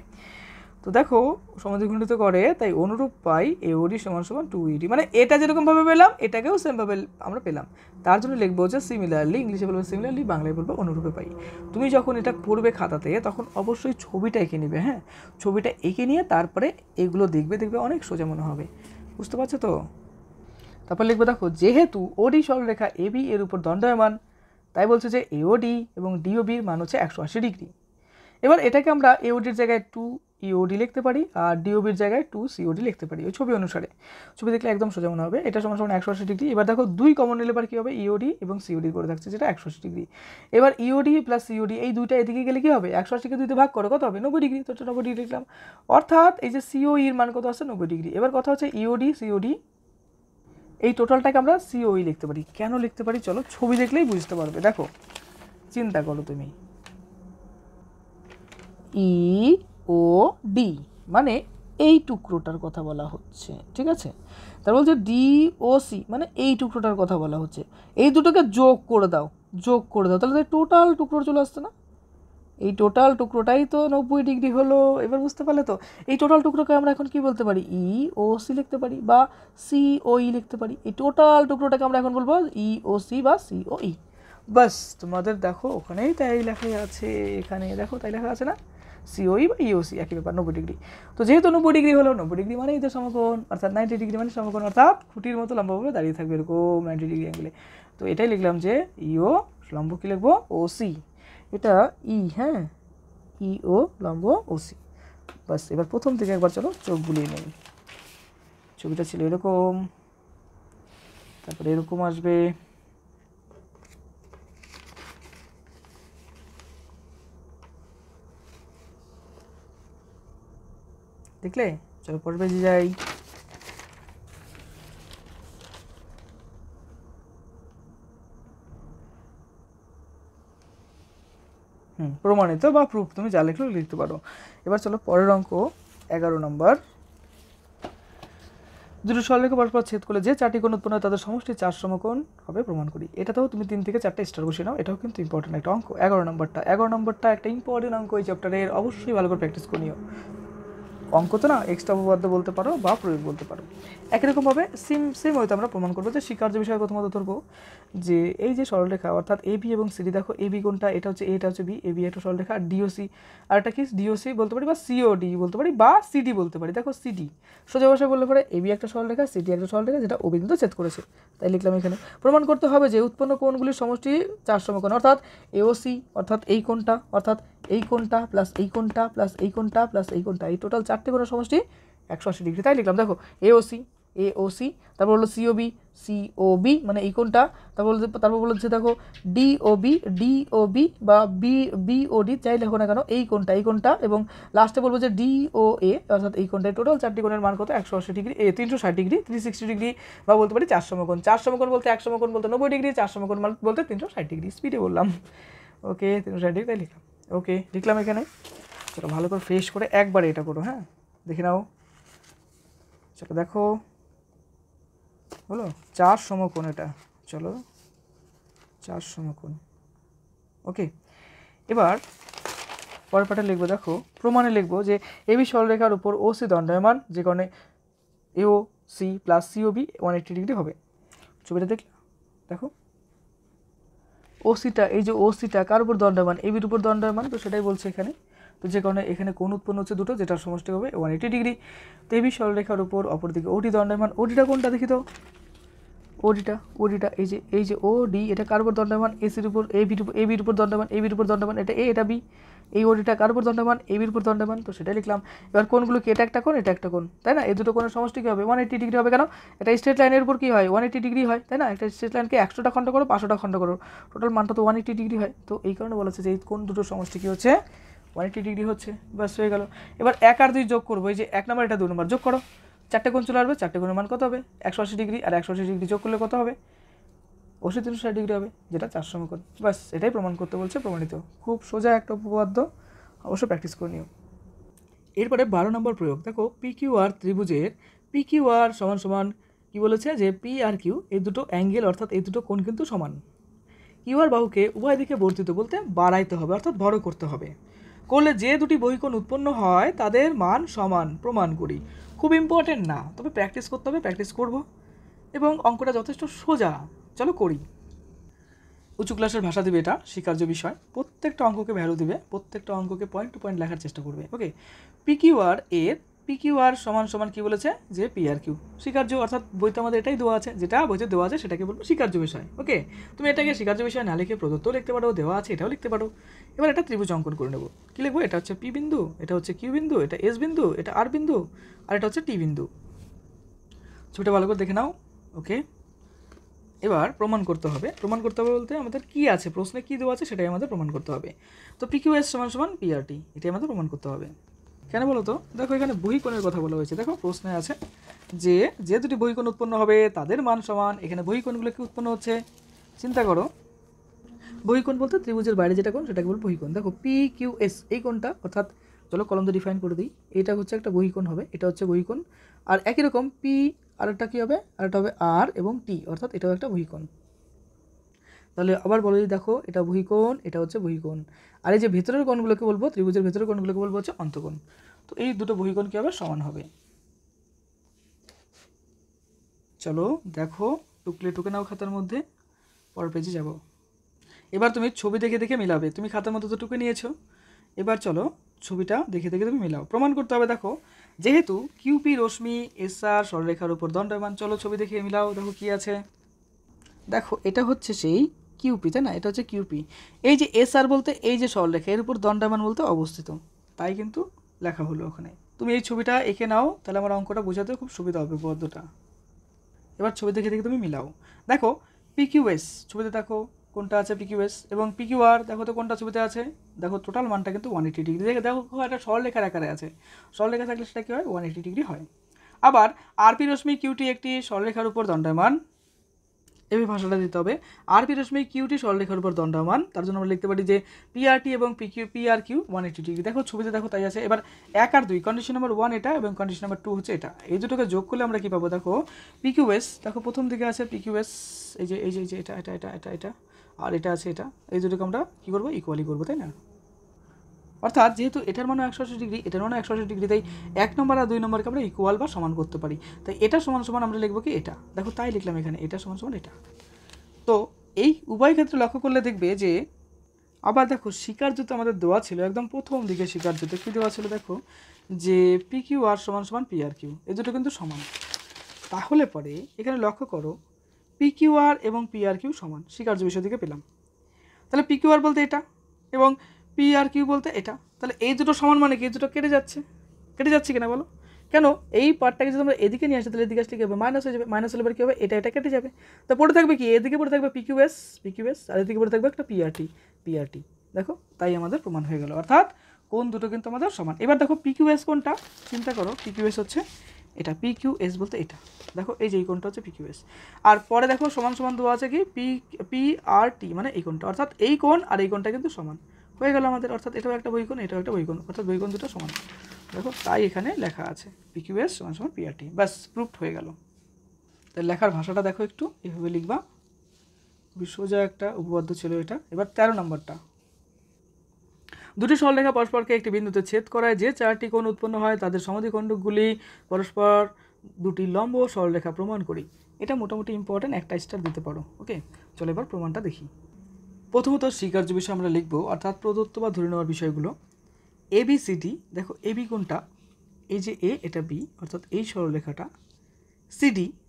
তো দেখো সমদ্বিখণ্ডিত করে, তাই অনুরূপ পাই এওডি সমান সমান 2ED, মানে এটা যেরকমভাবে পেলাম এটাকেও সেমভাবে আমরা পেলাম, তার জন্য লিখবো যে সিমিলারলি, ইংলিশে বলবো সিমিলারলি, বাংলায় বলবো অনুরূপে পাই। তুমি যখন এটা পড়বে খাতাতে তখন অবশ্যই ছবিটা এঁকে নেবে, হ্যাঁ ছবিটা এঁকে নিয়ে তারপরে এগুলো দেখবে, দেখবে অনেক সোজা মনে হবে, বুঝতে পারছো তো। তারপর লিখবে দেখো যেহেতু ওডি সরলরেখা এবি এর উপর দণ্ডায়মান, তাই বলছে যে এওডি এবং ডিওবির মান হচ্ছে 180 ডিগ্রি। এবার এটাকে আমরা এওডির জায়গায় 2EOD লিখতে পারি আর ডিওবির জায়গায় 2COD লিখতে পারি, ওই ছবি অনুসারে। ছবি দেখলে একদম সোজা মনে হবে, এটা সমান সমান 180 ডিগ্রি। এবার দেখো 2 কমন নিলে এবার কী হবে, ইওডি এবং সিওডি করে থাকছে, যেটা 180 ডিগ্রি। এবার ইওডি প্লাস সিওডি এই দুইটা এদিকে গেলে কী হবে, 180কে 2তে ভাগ করে কত হবে 90 ডিগ্রি, তো 90 ডিগ্রি লিখলাম, অর্থাৎ এই যে সিওইর মান কত আছে 90 ডিগ্রি। এবার কথা হচ্ছে ইওডি সিওডি এই টোটালটাকে আমরা সিওই লিখতে পারি, কেন লিখতে পারি চলো ছবি দেখলেই বুঝতে পারবে। দেখো চিন্তা করো তুমি, ইওডি মানে এই টুকরোটার কথা বলা হচ্ছে, ঠিক আছে, তার বলছে ডিওসি মানে এই টুকরোটার কথা বলা হচ্ছে, এই দুটোকে যোগ করে দাও, যোগ করে দাও, তাহলে টোটাল টুকরো চলে আসছে না, এই টোটাল টুকরোটাই তো 90 ডিগ্রি হলো। এবার বুঝতে পারলে তো, এই টোটাল টুকরোকে আমরা এখন কি বলতে পারি, ইওসি লিখতে পারি বা সিওই লিখতে পারি, এই টোটাল টুকরোটাকে আমরা এখন বলবো ইওসি বা সিওই। বাস তোমাদের দেখো ওখানেই তাই লেখাই আছে, এখানে দেখো তাই লেখা আছে না, সিওই বা ইওসি একই ব্যাপার, 90 ডিগ্রি। তো যেহেতু 90 ডিগ্রি হলো, 90 ডিগ্রি মানেই তো সমকোণ, অর্থাৎ 90 ডিগ্রি মানে সমকোণ, অর্থাৎ খুঁটির মতো লম্বভাবে দাঁড়িয়ে থাকবে এরকম 90 ডিগ্রি অ্যাঙ্গেলে। তো এটাই লিখলাম যে ইও লম্ব কী লিখবো ওসি, এটা ই, হ্যাঁ ইও লম্ব ওসি। বাস এবার প্রথম থেকে একবার চলো চোখ বুলিয়ে নেই, ছবিটা ছিল এরকম, তারপরে এরকম আসবে, দেখলে, চলো পরের পেজে যাই। প্রমাণিত বা প্রুফ তুমি যা লিখলেও লিখতে পারো। এবার চলো পরের অঙ্ক 11 নম্বর। দুটো সরলরেখা পরস্পর ছেদ করলে যে চারটি কোণ উৎপন্ন হয় তাদের সমষ্টি 4 সমকোণ হবে প্রমাণ করি। এটাতেও তুমি 3 থেকে 4টা স্টার বসিয়ে নাও, এটাও কিন্তু ইম্পর্টেন্ট একটা অঙ্ক। 11 নম্বরটা একটা ইম্পর্টেন্ট অঙ্ক, এই চ্যাপ্টারের অবশ্যই ভালো করে প্র্যাকটিস করে নিও। অঙ্ক তো না, এক্সট্রা উপপাদ্য বলতে পারো বা প্রয়োগ বলতে পারো। একই রকমভাবে সেম হয়তো আমরা প্রমাণ করবো যে স্বীকার্য বিষয়ে প্রথমত ধরবো যে এই যে সরলরেখা অর্থাৎ এবি এবং সিডি, দেখো এবি কোনটা, এটা হচ্ছে এ, এটা হচ্ছে বি, এবি একটা সরলরেখা, আর ডিওসি আর একটা কি ডিওসি বলতে পারি বা সিওডি বলতে পারি বা সিডি বলতে পারি। দেখো সিডি সোজা ভাষায় বললে পরে এবি একটা সরলরেখা, সিডি একটা সরলরেখা যেটা ও বিন্দুতে ছেদ করেছে, তাই লিখলাম এখানে। প্রমাণ করতে হবে যে উৎপন্ন কোণগুলির সমষ্টি 4 সমকোণ, অর্থাৎ এওসি অর্থাৎ এই কোণটা, অর্থাৎ এই কোণটা প্লাস এই কোণটা প্লাস এই কোণটা প্লাস এই কোণটা, এই টোটাল 4টে কোণের সমষ্টি 180 ডিগ্রি, তাই লিখলাম। দেখো এওসি তারপর হলো সিওবি মানে এই কোণটা, তারপর বলছে দেখো ডিওবি বা বিওডি যাই লেখো না কেন, এই কোণটা এবং লাস্টে বলবো যে ডিওএ অর্থাৎ এই কোণটা, টোটাল 4টি কোণের মান কত 180 ডিগ্রি, 360 ডিগ্রি, 360 ডিগ্রি বা বলতে পারি 4 সমকোণ। 4 সমকোণ বলতে 1 সমকোণ বলতে 90 ডিগ্রি, 4 সমকোণ বলতে 360 ডিগ্রি, স্পিডে বললাম। ওকে 360 ডিগ্রি তাই লিখলাম, ওকে লিখলাম এখানে। চলো ভালো করে ফ্রেশ করে একবারে এটা করো, হ্যাঁ দেখে নাও। চলো দেখো হলো 4 সমকোণ, এটা চলো 4 সমকোণ, ওকে। এবার পরের পাঠে লিখবো, দেখো প্রমাণে লিখবো যে এবি সরলরেখার উপর ওসি দণ্ডায়মান, যে কারণে এও সি প্লাস সিওবি 180 ডিগ্রি হবে। ছবিটা দেখলে দেখো ওসিটা, এই যে ওসিটা কার উপর দণ্ডায়মান, এবির উপর দণ্ডায়মান, তো সেটাই বলছে এখানে। তো যে কারণে এখানে কোণ উৎপন্ন হচ্ছে দুটো, যেটার সমষ্টি হবে 180 ডিগ্রি। তো এবি সরলরেখার উপর অপরদিকে ওডি দণ্ডায়মান। ওডিটা কোনটা দেখি তো, ওডিটা এই যে ও ডি, এটা কার উপর দণ্ডায়মান, এসির উপর, এবির উপর দণ্ডায়মান, এটা এ এটা বি। এই ওডিটা কার উপর দণ্ডায়মান, এবির উপর দণ্ডায়মান, তো সেটাই লিখলাম। এবার কোণগুলো কি, এটা একটা কোণ, এটা একটা কোণ, তাই না? এই দুটো কোণের সমষ্টি কী হবে, 180 ডিগ্রি হবে। কেন, এটা স্ট্রেট লাইনের উপর কী হয়, 180 ডিগ্রি হয়, তাই না? একটা স্ট্রেট লাইনকে 100টা খণ্ড করো, 500টা খণ্ড করো, টোটাল মানটা তো 180 ডিগ্রি হয়। তো এই কারণে বলা হচ্ছে যে এই কোণ দুটোর সমষ্টি কী হচ্ছে, 180 ডিগ্রি হচ্ছে। ব্যাস হয়ে গেল। এবার 1 আর 2 যোগ করবো, এই যে 1 নম্বর এটা 2 নম্বর যোগ করো, 4টে কোণ চলে আসবে, 4টে কোণের মান কত হবে, 180 ডিগ্রি, আর 180 ডিগ্রি যোগ করলে কত হবে, অবশ্যই 360 ডিগ্রি হবে, যেটা 4 সমকোণ। বাস এটাই প্রমাণ করতে বলছে, প্রমাণিত। খুব সোজা একটা উপপাদ্য, অবশ্যই প্র্যাকটিস করে নিও। এরপরে 12 নম্বর প্রয়োগ, দেখো পি কিউ আর ত্রিভুজের পি কিউ আর সমান সমান কী বলেছে, যে পি আর কিউ এই দুটো অ্যাঙ্গেল অর্থাৎ এই দুটো কোণ কিন্তু সমান। কিউ আর বাহুকে উভয় দিকে বর্ধিত বলতে বাড়াইতে হবে, অর্থাৎ বড় করতে হবে। করলে যে দুটি বহিকোণ উৎপন্ন হয় তাদের মান সমান প্রমাণ করি। খুব ইম্পর্টেন্ট না, তবে প্র্যাকটিস করতে হবে, প্র্যাকটিস করব। এবং অঙ্কটা যথেষ্ট সোজা, চলো করি। উঁচু ক্লাসের ভাষা দিবে, এটা স্বীকার্য বিষয়। প্রত্যেকটা অঙ্ককে ভ্যালু দিবে, প্রত্যেকটা অঙ্ককে পয়েন্ট টু পয়েন্ট লেখার চেষ্টা করবে। ওকে, পি কিউ আর এর পি কিউ আর সমান সমান কী বলেছে, যে পি আর কিউ স্বীকার্য, অর্থাৎ বইতে আমাদের এটাই দেওয়া আছে, যেটা বইতে দেওয়া আছে সেটাকে বলবো স্বীকার্য বিষয়। ওকে, তুমি এটাকে স্বীকার্য বিষয় না লিখে প্রদত্ত লিখতে পারো, দেওয়া আছে এটাও লিখতে পারো। এবার এটা ত্রিভুজ অঙ্কন করে নেবো। কী লিখবো, এটা হচ্ছে পি বিন্দু, এটা হচ্ছে কিউ বিন্দু, এটা এস বিন্দু, এটা আর বিন্দু, আর এটা হচ্ছে টি বিন্দু। ছবিটা ভালো করে দেখে নাও। ওকে, এবার প্রমাণ করতে হবে। প্রমাণ করতে হবে বলতে আমাদের কী আছে, প্রশ্নে কী দেওয়া আছে সেটাই আমাদের প্রমাণ করতে হবে। তো পি কিউ এস সমান সমান পিআরটি, এটাই আমাদের প্রমাণ করতে হবে। কেন বলো তো, দেখো এখানে বহিকোণের কথা বলা হয়েছে। দেখো প্রশ্নে আছে যে যে দুটি বহিকোণ উৎপন্ন হবে তাদের মান সমান। এখানে বহিকোণগুলো কি উৎপন্ন হচ্ছে, চিন্তা করো। বহিকোণ বলতে ত্রিভুজের বাইরে যেটা কোণ সেটাকে বলবো বহিকোণ। দেখো পি কিউ এস এই কোণটা, অর্থাৎ চলো কলম দিয়ে ডিফাইন করে দিই, এটা হচ্ছে একটা বহিকোণ হবে, এটা হচ্ছে বহিকোণ। আর একই রকম পি আরেকটা কী হবে, আরেকটা হবে আর এবং টি, অর্থাৎ এটাও একটা বহিকোণ। তাহলে আবার বলো, দেখো এটা বহিকোণ, এটা হচ্ছে বহিকোণ। আর এই যে ভেতরের কোণগুলোকে বলবো, ত্রিভুজের ভেতরের কোণগুলোকে বলবো হচ্ছে অন্তঃকোণ। তো এই দুটো বহিকোণ কী হবে, সমান হবে। চলো দেখো, টুকে নাও খাতার মধ্যে, পরের পেজে যাব। এবার তুমি ছবি দেখে দেখে মিলাবে, তুমি খাতার মধ্যে তো টুকে নিয়েছো, এবার চলো ছবিটা দেখে দেখে তুমি মিলাও। প্রমাণ করতে হবে, দেখো যেহেতু কিউপি রশ্মি এস আর সরলরেখার উপর দণ্ডায়মান। চলো ছবি দেখে মিলাও, দেখো কি আছে। দেখো এটা হচ্ছে সেই কিউপি, তাই না, এটা হচ্ছে কিউপি। এই যে এস আর বলতে এই যে সরলরেখা, এর উপর দণ্ডায়মান বলতে অবস্থিত, তাই কিন্তু লেখা হলো ওখানে। তুমি এই ছবিটা এঁকে নাও, তাহলে আমার অঙ্কটা বোঝাতে খুব সুবিধা হবে পদ্মটা। এবার ছবি দেখে দেখে তুমি মিলাও। দেখো পিকিউএস ছবিতে দেখো কোনটা আছে, পিকিউএস, এবং পিকিউআর দেখো তো কোনটা ছবিতে আছে। দেখো টোটাল মানটা কিন্তু 180 ডিগ্রি। দেখো একটা সরলরেখার আকারে আছে, সরলরেখা থাকলে সেটা কী হয়, 180 ডিগ্রি হয়। আবার আরপি রশ্মি কিউটি একটি সরলরেখার উপর দণ্ডায়মান, এই ভাষাটা দিতে হবে। আরপি রশ্মি কিউটি সরলরেখার উপর দণ্ডায়মান, তার জন্য আমরা লিখতে পারি যে পিআরটি এবং পিআর কিউ 180 ডিগ্রি। দেখো ছবিতে দেখো তাই আছে। এবার 1 আর 2, কন্ডিশন নাম্বার 1 এটা এবং কন্ডিশন নাম্বার 2 হচ্ছে এটা, এই দুটোকে যোগ করলে আমরা কী পাবো, দেখো পিকিউএস, দেখো প্রথম দিকে আছে পিকিউএস, এই যে এটা এটা এটা এটা এটা আর এটা আছে এটা, এই দুটোকে আমরা কী করবো, ইকুয়ালি করবো, তাই না। অর্থাৎ যেহেতু এটার মানে 180 ডিগ্রি, এটার মানে 180 ডিগ্রি, তাই 1 নম্বর আর 2 নম্বরকে আমরা ইকুয়াল বা সমান করতে পারি। তাই এটা সমান সমান আমরা লিখবো কি, এটা দেখো তাই লিখলাম এখানে, এটা সমান সমান এটা। তো এই উভয় ক্ষেত্রে লক্ষ্য করলে দেখবে যে আবার দেখো স্বীকার্যতা আমাদের দেওয়া ছিল একদম প্রথম দিকে, স্বীকার্যতা কী দেওয়া ছিল, দেখো যে পি কিউ আর সমান সমান পি আর কিউ, এই দুটো কিন্তু সমান। তাহলে পরে এখানে লক্ষ্য করো পি কিউ আর এবং পি আর কিউ সমান, স্বীকার্য বিষয় থেকে পেলাম। তাহলে পি কিউ আর বলতে এটা এবং পি আর কিউ বলতে এটা, তাহলে এই দুটো সমান মানে কি, এই দুটো কেটে যাচ্ছে কিনা বলো। কেন, এই পার্টটাকে যদি আমরা এদিকে নিয়ে আসি তাহলে এদিকে আসলে কী হবে, মাইনাস হয়ে যাবে, মাইনাস হলে কী হবে, এটা এটা কেটে যাবে। তো পড়ে থাকবে কি, এদিকে পড়ে থাকবে পিকিউএস আর এদিকে পড়ে থাকবে একটা পিআরটি। দেখো তাই আমাদের প্রমাণ হয়ে গেল, অর্থাৎ কোন দুটো কিন্তু আমাদের সমান। এবার দেখো পিকিউএস কোনটা, চিন্তা করো, পিকিউএস হচ্ছে এটা, পিকিউএস বলতে এটা, দেখো এই যে এই কোণটা হচ্ছে পিকিউএস। আর পরে দেখো সমান সমান দেওয়া আছে কি পিআরটি, মানে এই কোণটা, অর্থাৎ এই কোণ আর এই কোণটা কিন্তু সমান হয়ে গেল আমাদের, অর্থাৎ এটাও একটা বহিকোণ, এটাও একটা বহিকোণ, অর্থাৎ বহিকোণ দুটো সমান। দেখো তাই এখানে লেখা আছে পিকিউএস সমান সমান পিআরটি, ব্যাস প্রুফড হয়ে গেল। তাই লেখার ভাষাটা দেখো একটু এইভাবে লিখবা, খুবই সোজা একটা উপপাদ্য ছিল এটা। এবার 13 নম্বরটা, দুটি সরলরেখা পরস্পরকে একটি বিন্দুতে ছেদ করায় যে 4টি কোণ উৎপন্ন হয় তাদের সমদ্বিখণ্ডকগুলি পরস্পর দুটি লম্ব সরলরেখা প্রমাণ করি। এটা মোটামুটি ইম্পর্টেন্ট, একটা স্টার দিতে পারো। ওকে, চলো এবার প্রমাণটা দেখি। প্রথমত স্বীকার্য বিষয় আমরা লিখব, অর্থাৎ প্রদত্ত বা ধরে নেওয়ার বিষয়গুলো। ABCD, দেখো AB কোনটা, এই যে A এটা B, অর্থাৎ এই সরলরেখাটা।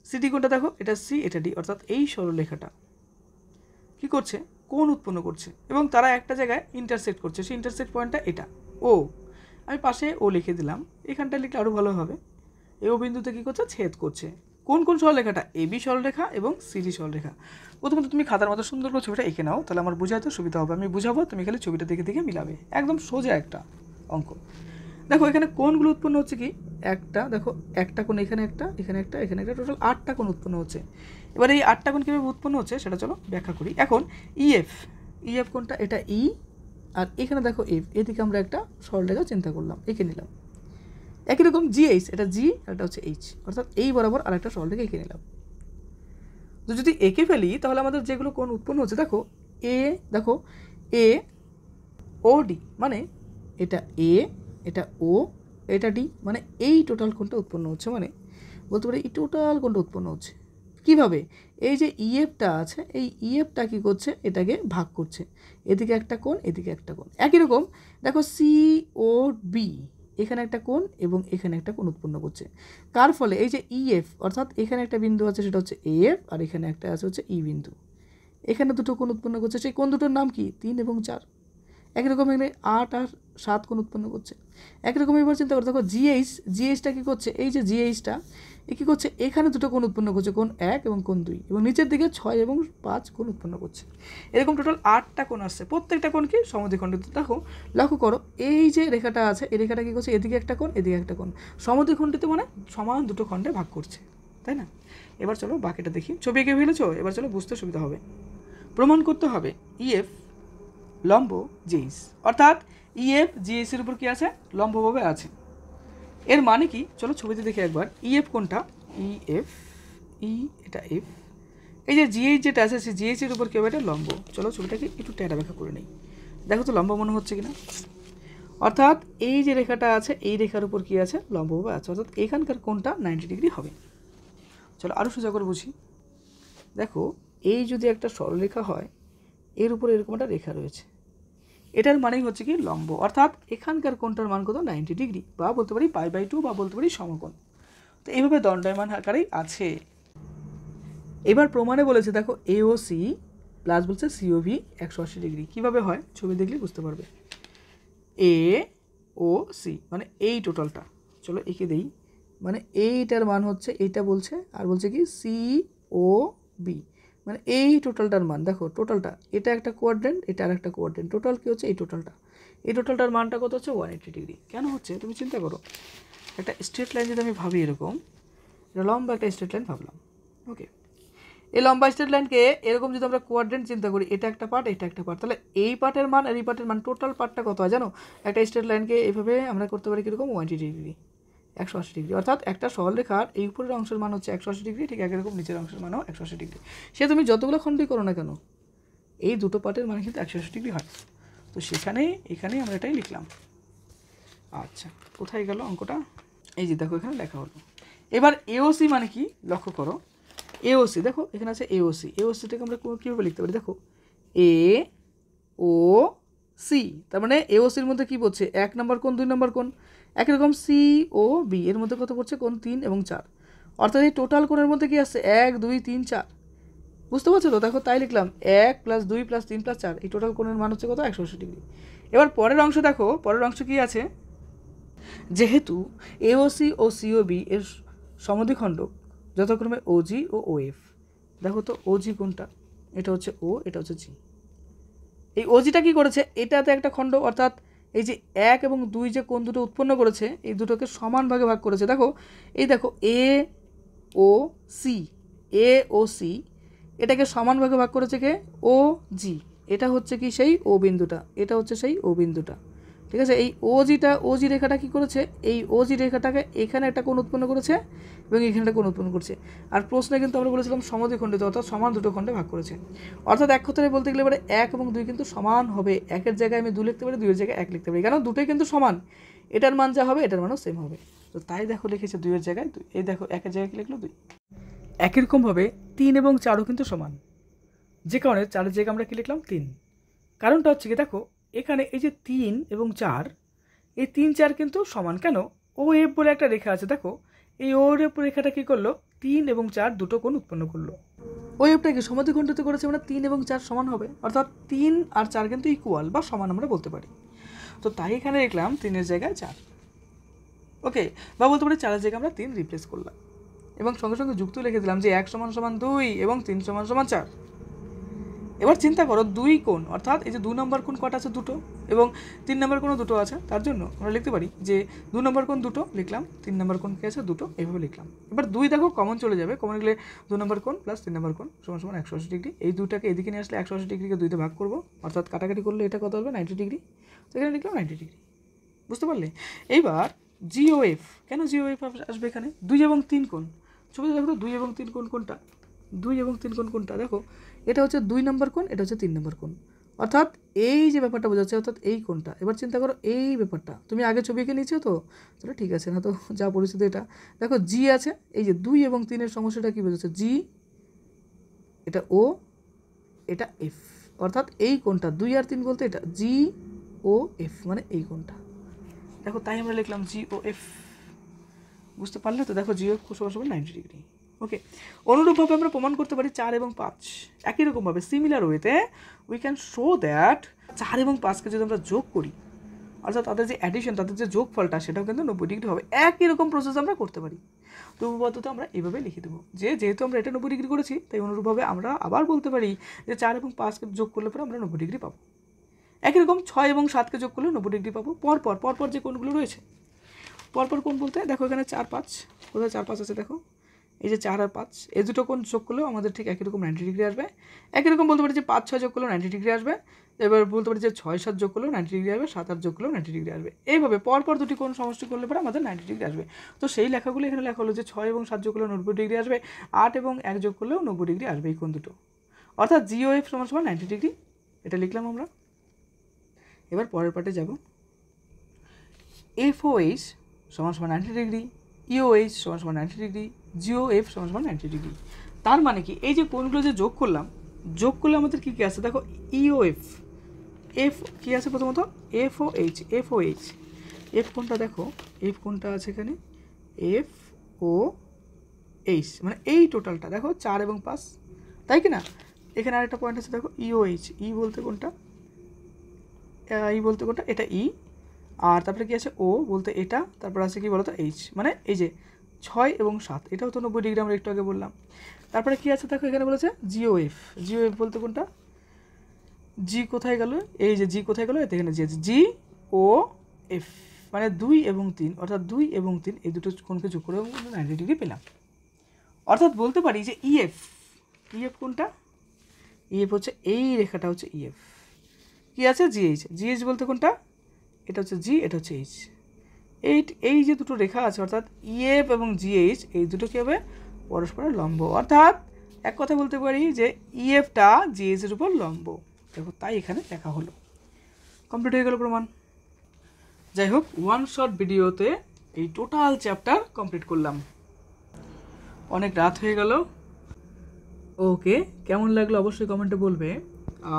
CD কোনটা, দেখো এটা C এটা D, অর্থাৎ এই সরলরেখাটা কি করছে, কোণ উৎপন্ন করছে এবং তারা একটা জায়গায় ইন্টারসেক্ট করছে। সেই ইন্টারসেক্ট পয়েন্টটা এটা O। আমি পাশে O লিখে দিলাম, এখানটা লিখলে আরও ভালো হবে। ও বিন্দুতে কী করছে, ছেদ করছে। কোন কোন সরলরেখাটা, AB সরলরেখা এবং CD সরলরেখা। প্রথমত তুমি খাতার মতো সুন্দর করে ছবিটা এঁকে নাও, তাহলে আমার বোঝাতে সুবিধা হবে। আমি বুঝাবো, তুমি খালি ছবিটা দেখে দেখে মিলাবে, একদম সোজা একটা অঙ্ক। দেখো এখানে কোণগুলো উৎপন্ন হচ্ছে কি, একটা দেখো একটা কোণ এখানে একটা, এখানে একটা, এখানে একটা, টোটাল 8টা কোণ উৎপন্ন হচ্ছে। এবার এই 8টা কোণ কীভাবে উৎপন্ন হচ্ছে সেটা চলো ব্যাখ্যা করি। এখন EF কোণটা, এটা E, আর এখানে দেখো F, এদিকে আমরা একটা সরলরেখা চিন্তা করলাম, এঁকে নিলাম। একই রকম GH, এটা G আর এটা হচ্ছে H, অর্থাৎ এই বরাবর আর একটা সরলরেখা এঁকে নিলাম। তো যদি এঁকে ফেলি তাহলে আমাদের যেগুলো কোণ উৎপন্ন হচ্ছে, দেখো দেখো AOD, মানে এটা A, এটা O, এটা D, মানে এই টোটাল কোণটা উৎপন্ন হচ্ছে। মানে বলতে পারি এই টোটাল কোণটা উৎপন্ন হচ্ছে কিভাবে, এই যে EFটা আছে, এই EFটা কী করছে, এটাকে ভাগ করছে, এদিকে একটা কোণ এদিকে একটা কোণ। একই রকম দেখো COB, এখানে একটা কোণ এবং এখানে একটা কোণ উৎপন্ন করছে। কার ফলে, এই যে EF, অর্থাৎ এখানে একটা বিন্দু আছে সেটা হচ্ছে AF, আর এখানে একটা আছে হচ্ছে E বিন্দু, এখানে দুটো কোণ উৎপন্ন করছে। সেই কোণ দুটোর নাম কি, 3 এবং 4। একই রকম এখানে 8 আর 7 কোণ উৎপন্ন করছে। একই রকম এবার চিন্তা করো, দেখো জিএইচটা কী করছে, এই যে জিএইচটা এ কী করছে, এখানে দুটো কোণ উৎপন্ন করছে, কোণ 1 এবং কোণ 2, এবং নিচের দিকে 6 এবং 5 কোণ উৎপন্ন করছে। এরকম টোটাল 8টা কোণ আসছে, প্রত্যেকটা কোণ কি সমদ্বিখণ্ডিত। দেখো লক্ষ্য করো, এই যে রেখাটা আছে, এই রেখাটা কী করছে, এদিকে একটা কোণ এদিকে একটা কোণ, সমদ্বিখণ্ডিত মানে সমান দুটো খণ্ডে ভাগ করছে, তাই না? এবার চলো বাকিটা দেখি। ছবি এঁকে ফেলেছো, এবার চলো বুঝতে সুবিধা হবে। প্রমাণ করতে হবে EF লম্ব জিএইচ, অর্থাৎ EF জিএইচ এর উপর কি আছে, লম্বভাবে আছে। এর মানে কি, চলো ছবিতে দেখি একবার। EF কোনটা, এটা F, এই যে জিএইচ যেটা আছে সেই জিএইচ এর উপর কি হবে, এটা লম্ব। চলো ছবিটাকে একটু টেরা ব্যাখ্যা করে নিই, দেখো তো লম্ব মনে হচ্ছে কিনা। অর্থাৎ এই যে রেখাটা আছে, এই রেখার উপর কি আছে, লম্বভাবে আছে, অর্থাৎ এখানকার কোণটা 90 ডিগ্রি হবে। চলো আরও সোজা করে বুঝি। দেখো এই যদি একটা সরলরেখা হয়, এর উপরে এরকম একটা রেখা রয়েছে, এটার মানেই হচ্ছে কি লম্ব, অর্থাৎ এখানকার কোণটার মান কত, 90 ডিগ্রি, বা বলতে পারি π/2, বা বলতে পারি সমকোণ। তো এইভাবে দণ্ডায়মান আকারেই আছে। এবার প্রমাণে বলেছে, দেখো AOC প্লাস বলছে COV 180 ডিগ্রি। কীভাবে হয় ছবি দেখলে বুঝতে পারবে। AOC মানে এই টোটালটা, চলো এঁকে দেই, মানে এইটার মান হচ্ছে, এইটা বলছে আর বলছে কি COB, মানে এই টোটালটার মান। দেখো টোটালটা, এটা একটা কোয়াড্রেন্ট, এটা আর একটা কোয়াড্রেন্ট, টোটাল কি হচ্ছে, এই টোটালটার মানটা কত হচ্ছে, 180 ডিগ্রি। কেন হচ্ছে তুমি চিন্তা করো, একটা স্ট্রেট লাইন যদি আমি ভাবি, এরকম এটা লম্বা একটা স্ট্রেট লাইন ভাবলাম। ওকে, এই লম্বা স্ট্রেট লাইনকে এরকম যদি আমরা কোয়াড্রেন্ট চিন্তা করি, এটা একটা পার্ট এটা একটা পার্ট, তাহলে এই পার্টের মান আর এই পার্টের মান, টোটাল পার্টটা কত হয় জানো? একটা স্ট্রেট লাইনকে এভাবে আমরা করতে পারি কীরকম, 180 ডিগ্রি, 180 ডিগ্রি, অর্থাৎ একটা সরলরেখার এই উপরের অংশের মান হচ্ছে 180 ডিগ্রি, ঠিক একই রকম নিচের অংশের মানও 180 ডিগ্রি। সে তুমি যতগুলো খণ্ডই করো না কেন, এই দুটো পার্টের মান কিন্তু 180 ডিগ্রি হয়। তো এখানে আমরা এটাই লিখলাম। আচ্ছা, কোথায় গেল অঙ্কটা, এই যে দেখো এখানে লেখা হলো। এবার AOC মানে কি লক্ষ্য করো, AOC দেখো এখানে আছে AOCটাকে আমরা কীভাবে লিখতে পারি, দেখো AOC, তার মানে AOCর মধ্যে কী পড়ছে, 1 নম্বর কোণ 2 নম্বর কোণ। একই রকম COB এর মধ্যে কত পড়ছে, কোণ 3 এবং 4, অর্থাৎ এই টোটাল কোণের মধ্যে কি আসছে, 1 2 3 4। বুঝতে পারছো তো? দেখো তাই লিখলাম, 1 + 2 + 3 + 4, এই টোটাল কোণের মান হচ্ছে কত, 180 ডিগ্রি। এবার পরের অংশ দেখো, পরের অংশ কি আছে, যেহেতু AOC ও COB এর সমদ্বিখণ্ডক যথাক্রমে OG ও OF। দেখো তো OG কোনটা, এটা হচ্ছে O, এটা হচ্ছে G। এই OGটা কি করেছে, এটাতে একটা খণ্ড, অর্থাৎ এই যে 1 এবং 2 যে কোণ দুটো উৎপন্ন করেছে, এই দুটোকে সমান ভাগে ভাগ করেছে। দেখো এই দেখো AOC এটাকে সমান ভাগে ভাগ করেছে কে, OG। এটা হচ্ছে কি সেই O বিন্দুটা, এটা হচ্ছে সেই O বিন্দুটা, ঠিক আছে। এই OG রেখাটা কি করেছে, এই OG রেখাটাকে এখানে একটা কোণ উৎপন্ন করেছে এবং এখানে একটা কোণ উৎপন্ন করছে। আর প্রশ্নে কিন্তু আমরা বলেছিলাম সমদ্বিখণ্ডিত, অর্থাৎ সমান দুটো খণ্ডে ভাগ করেছে। অর্থাৎ এক কথায় বলতে গেলে এবারে 1 এবং 2 কিন্তু সমান হবে, 1-এর জায়গায় আমি 2 লিখতে পারি, 2-এর জায়গায় 1 লিখতে পারি, কারণ দুটোই কিন্তু সমান, এটার মান যা হবে এটার মানও সেম হবে। তো তাই দেখো লিখেছে 2-এর জায়গায় 2, এই দেখো 1-এর জায়গায় কি লিখলো 2। একই রকমভাবে 3 এবং 4ও কিন্তু সমান, যে কারণে 4-এর জায়গায় আমরা কি লিখলাম 3। কারণটা হচ্ছে কি দেখো এখানে এই যে 3 এবং 4, এই 3-4 কিন্তু সমান। কেন? ও এফ বলে একটা রেখা আছে, দেখো এই ও এফ রেখাটা কি করলো 3 এবং 4 দুটো কোণ উৎপন্ন করলো। ও এফটা কি সমদ্বিখণ্ডিত করেছে, মানে 3 এবং 4 সমান হবে, অর্থাৎ 3 আর 4 কিন্তু ইকুয়াল বা সমান আমরা বলতে পারি। তো তাই এখানে লিখলাম 3-এর জায়গায় 4। ওকে, বা বলতে পারি 4-এর জায়গায় আমরা 3 রিপ্লেস করলাম এবং সঙ্গে সঙ্গে যুক্ত লিখে দিলাম যে 1 = 2 এবং 3 = 4। এবার চিন্তা করো 2 কোণ, অর্থাৎ এই যে 2 নম্বর কোণ কটা আছে, দুটো, এবং 3 নম্বর কোণও দুটো আছে। তার জন্য আমরা লিখতে পারি যে 2 নম্বর কোণ দুটো লিখলাম, 3 নম্বর কোণ কি আছে দুটো, এইভাবে লিখলাম। এবার 2 দেখো কমন চলে যাবে, কমন গেলে 2 নম্বর কোণ প্লাস 3 নম্বর কোণ সমান 180 ডিগ্রি। এই দুটাকে এদিকে নিয়ে আসলে 180 ডিগ্রিকে 2তে ভাগ করবো, অর্থাৎ কাটাকাটি করলে এটা কত হবে 90 ডিগ্রি। তো এখানে লিখলাম 90 ডিগ্রি, বুঝতে পারলে? এইবার জিওএফ, কেন জিওএফ আসবে এখানে? 2 এবং 3 কোণ, ছবিতে দেখো তো 2 এবং 3 কোণ কোনটা, 2 এবং 3 কোণ কোনটা, দেখো এটা হচ্ছে 2 নম্বর কোণ, এটা হচ্ছে 3 নম্বর কোণ, অর্থাৎ এই যে ব্যাপারটা বোঝাচ্ছে, অর্থাৎ এই কোণটা। এবার চিন্তা করো এই ব্যাপারটা, তুমি আগে ছবি এঁকে নিয়েছো তো, তাহলে ঠিক আছে, না তো যা পরিস্থিতি এটা দেখো জি আছে, এই যে 2 এবং 3-এর সমস্যাটা কী বোঝাচ্ছে, জি, এটা ও, এটা এফ, অর্থাৎ এই কোণটা 2 আর 3 বলতে এটা জি ও এফ, মানে এই কোণটা। দেখো তাই আমরা লিখলাম জি ও এফ, বুঝতে পারলে তো? দেখো জিও সমান 90 ডিগ্রি। ওকে, অনুরূপভাবে আমরা প্রমাণ করতে পারি 4 এবং 5। একই রকমভাবে সিমিলার ওয়েতে উই ক্যান শো দ্যাট 4 এবং 5কে যদি আমরা যোগ করি, অর্থাৎ তাদের যে অ্যাডিশন, তাদের যে যোগফলটা সেটাও কিন্তু 90 ডিগ্রি হবে। একই রকম প্রসেস আমরা করতে পারি। তো উপপাদ্যতে আমরা এইভাবে লিখে দেবো যে যেহেতু আমরা এটা 90 ডিগ্রি করেছি, তাই অনুরূপভাবে আমরা আবার বলতে পারি যে 4 এবং 5কে যোগ করলে পরে আমরা 90 ডিগ্রি পাবো। একই রকম 6 এবং 7কে যোগ করলে 90 ডিগ্রি পাবো। পরপর যে কোণগুলো রয়েছে, পরপর কোণ বলতে দেখো এখানে 4, 5, কোথায় 4, 5 আছে দেখো, এই যে 4 আর 5, এই দুটো কোণ যোগ করলেও আমাদের ঠিক একই রকম 90 ডিগ্রি আসবে। একই রকম বলতে পারি যে 5, 6 যোগ করলেও 90 ডিগ্রি আসবে। এবার বলতে পারি যে 6, 7 যোগ করলেও 90 ডিগ্রি আসবে, 7, 8 যোগ করলেও 90 ডিগ্রি আসবে। এইভাবে পরপর দুটি কোণ সমষ্টি করলে পরে আমাদের 90 ডিগ্রি আসবে। তো সেই লেখাগুলো এখানে লেখা হলো যে 6 এবং 7 যোগ করলেও 90 ডিগ্রি আসবে, 8 এবং 1 যোগ করলেও 90 ডিগ্রি আসবে এই কোণ দুটো, অর্থাৎ জিওএফ সমান 90 ডিগ্রি। এটা লিখলাম আমরা। এবার পরের পার্টে যাব। এফওএইচ সমান 90 ডিগ্রি, ইওএইচ সমান 90 ডিগ্রি, জিওএফ সমান 90 ডিগ্রি। তার মানে কি, এই যে কোণগুলো যে যোগ করলে আমাদের কী কী আছে দেখো, ইওএফ, এফ কী আছে প্রথমত, এফওএইচ, এফ কোণটা দেখো, এফ কোণটা আছে এখানে এফ ও এইচ, মানে এই টোটালটা দেখো 4 এবং 5, তাই কি না? এখানে আরেকটা পয়েন্ট আছে দেখো ইওএইচ, বলতে কোনটা, এটা ই, আর তারপরে কি আছে ও বলতে এটা, তারপর আছে কি বলতো এইচ, মানে এই যে 6 এবং 7, এটাও তো 90 ডিগ্রি আমরা একটু আগে বললাম। তারপরে কি আছে দেখো এখানে বলেছে জিওএফ, বলতে কোনটা, জি কোথায় গেল, এই যে জি কোথায় গেল, এখানে জি আছে, জি ও এফ, মানে 2 এবং 3, অর্থাৎ 2 এবং 3 এই দুটো কোণকে যোগ করে 90 ডিগ্রি পেলাম। অর্থাৎ বলতে পারি যে ইএফ কোনটা, ইএফ হচ্ছে এই রেখাটা হচ্ছে ইএফ। কি আছে জিএইচ বলতে কোনটা, এটা হচ্ছে জি, এটা হচ্ছে এইচ। এই যে দুটো রেখা আছে, অর্থাৎ ইএফ এবং জিএইচ, এই দুটো কী হবে, পরস্পরের লম্ব। অর্থাৎ এক কথা বলতে পারি যে ইএফটা জিএইচের উপর লম্ব। দেখো তাই এখানে লেখা হলো। কমপ্লিট হয়ে গেল প্রমাণ। যাই হোক, ওয়ান শর্ট ভিডিওতে এই টোটাল চ্যাপ্টার কমপ্লিট করলাম। অনেক রাত হয়ে গেল। ওকে, কেমন লাগলো অবশ্যই কমেন্টে বলবে,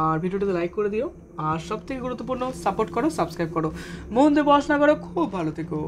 আর ভিডিওটাতে লাইক করে দিও, আর সবথেকে গুরুত্বপূর্ণ সাপোর্ট করো, সাবস্ক্রাইব করো, মন দিয়ে পড়াশোনা করো, খুব ভালো থেকো।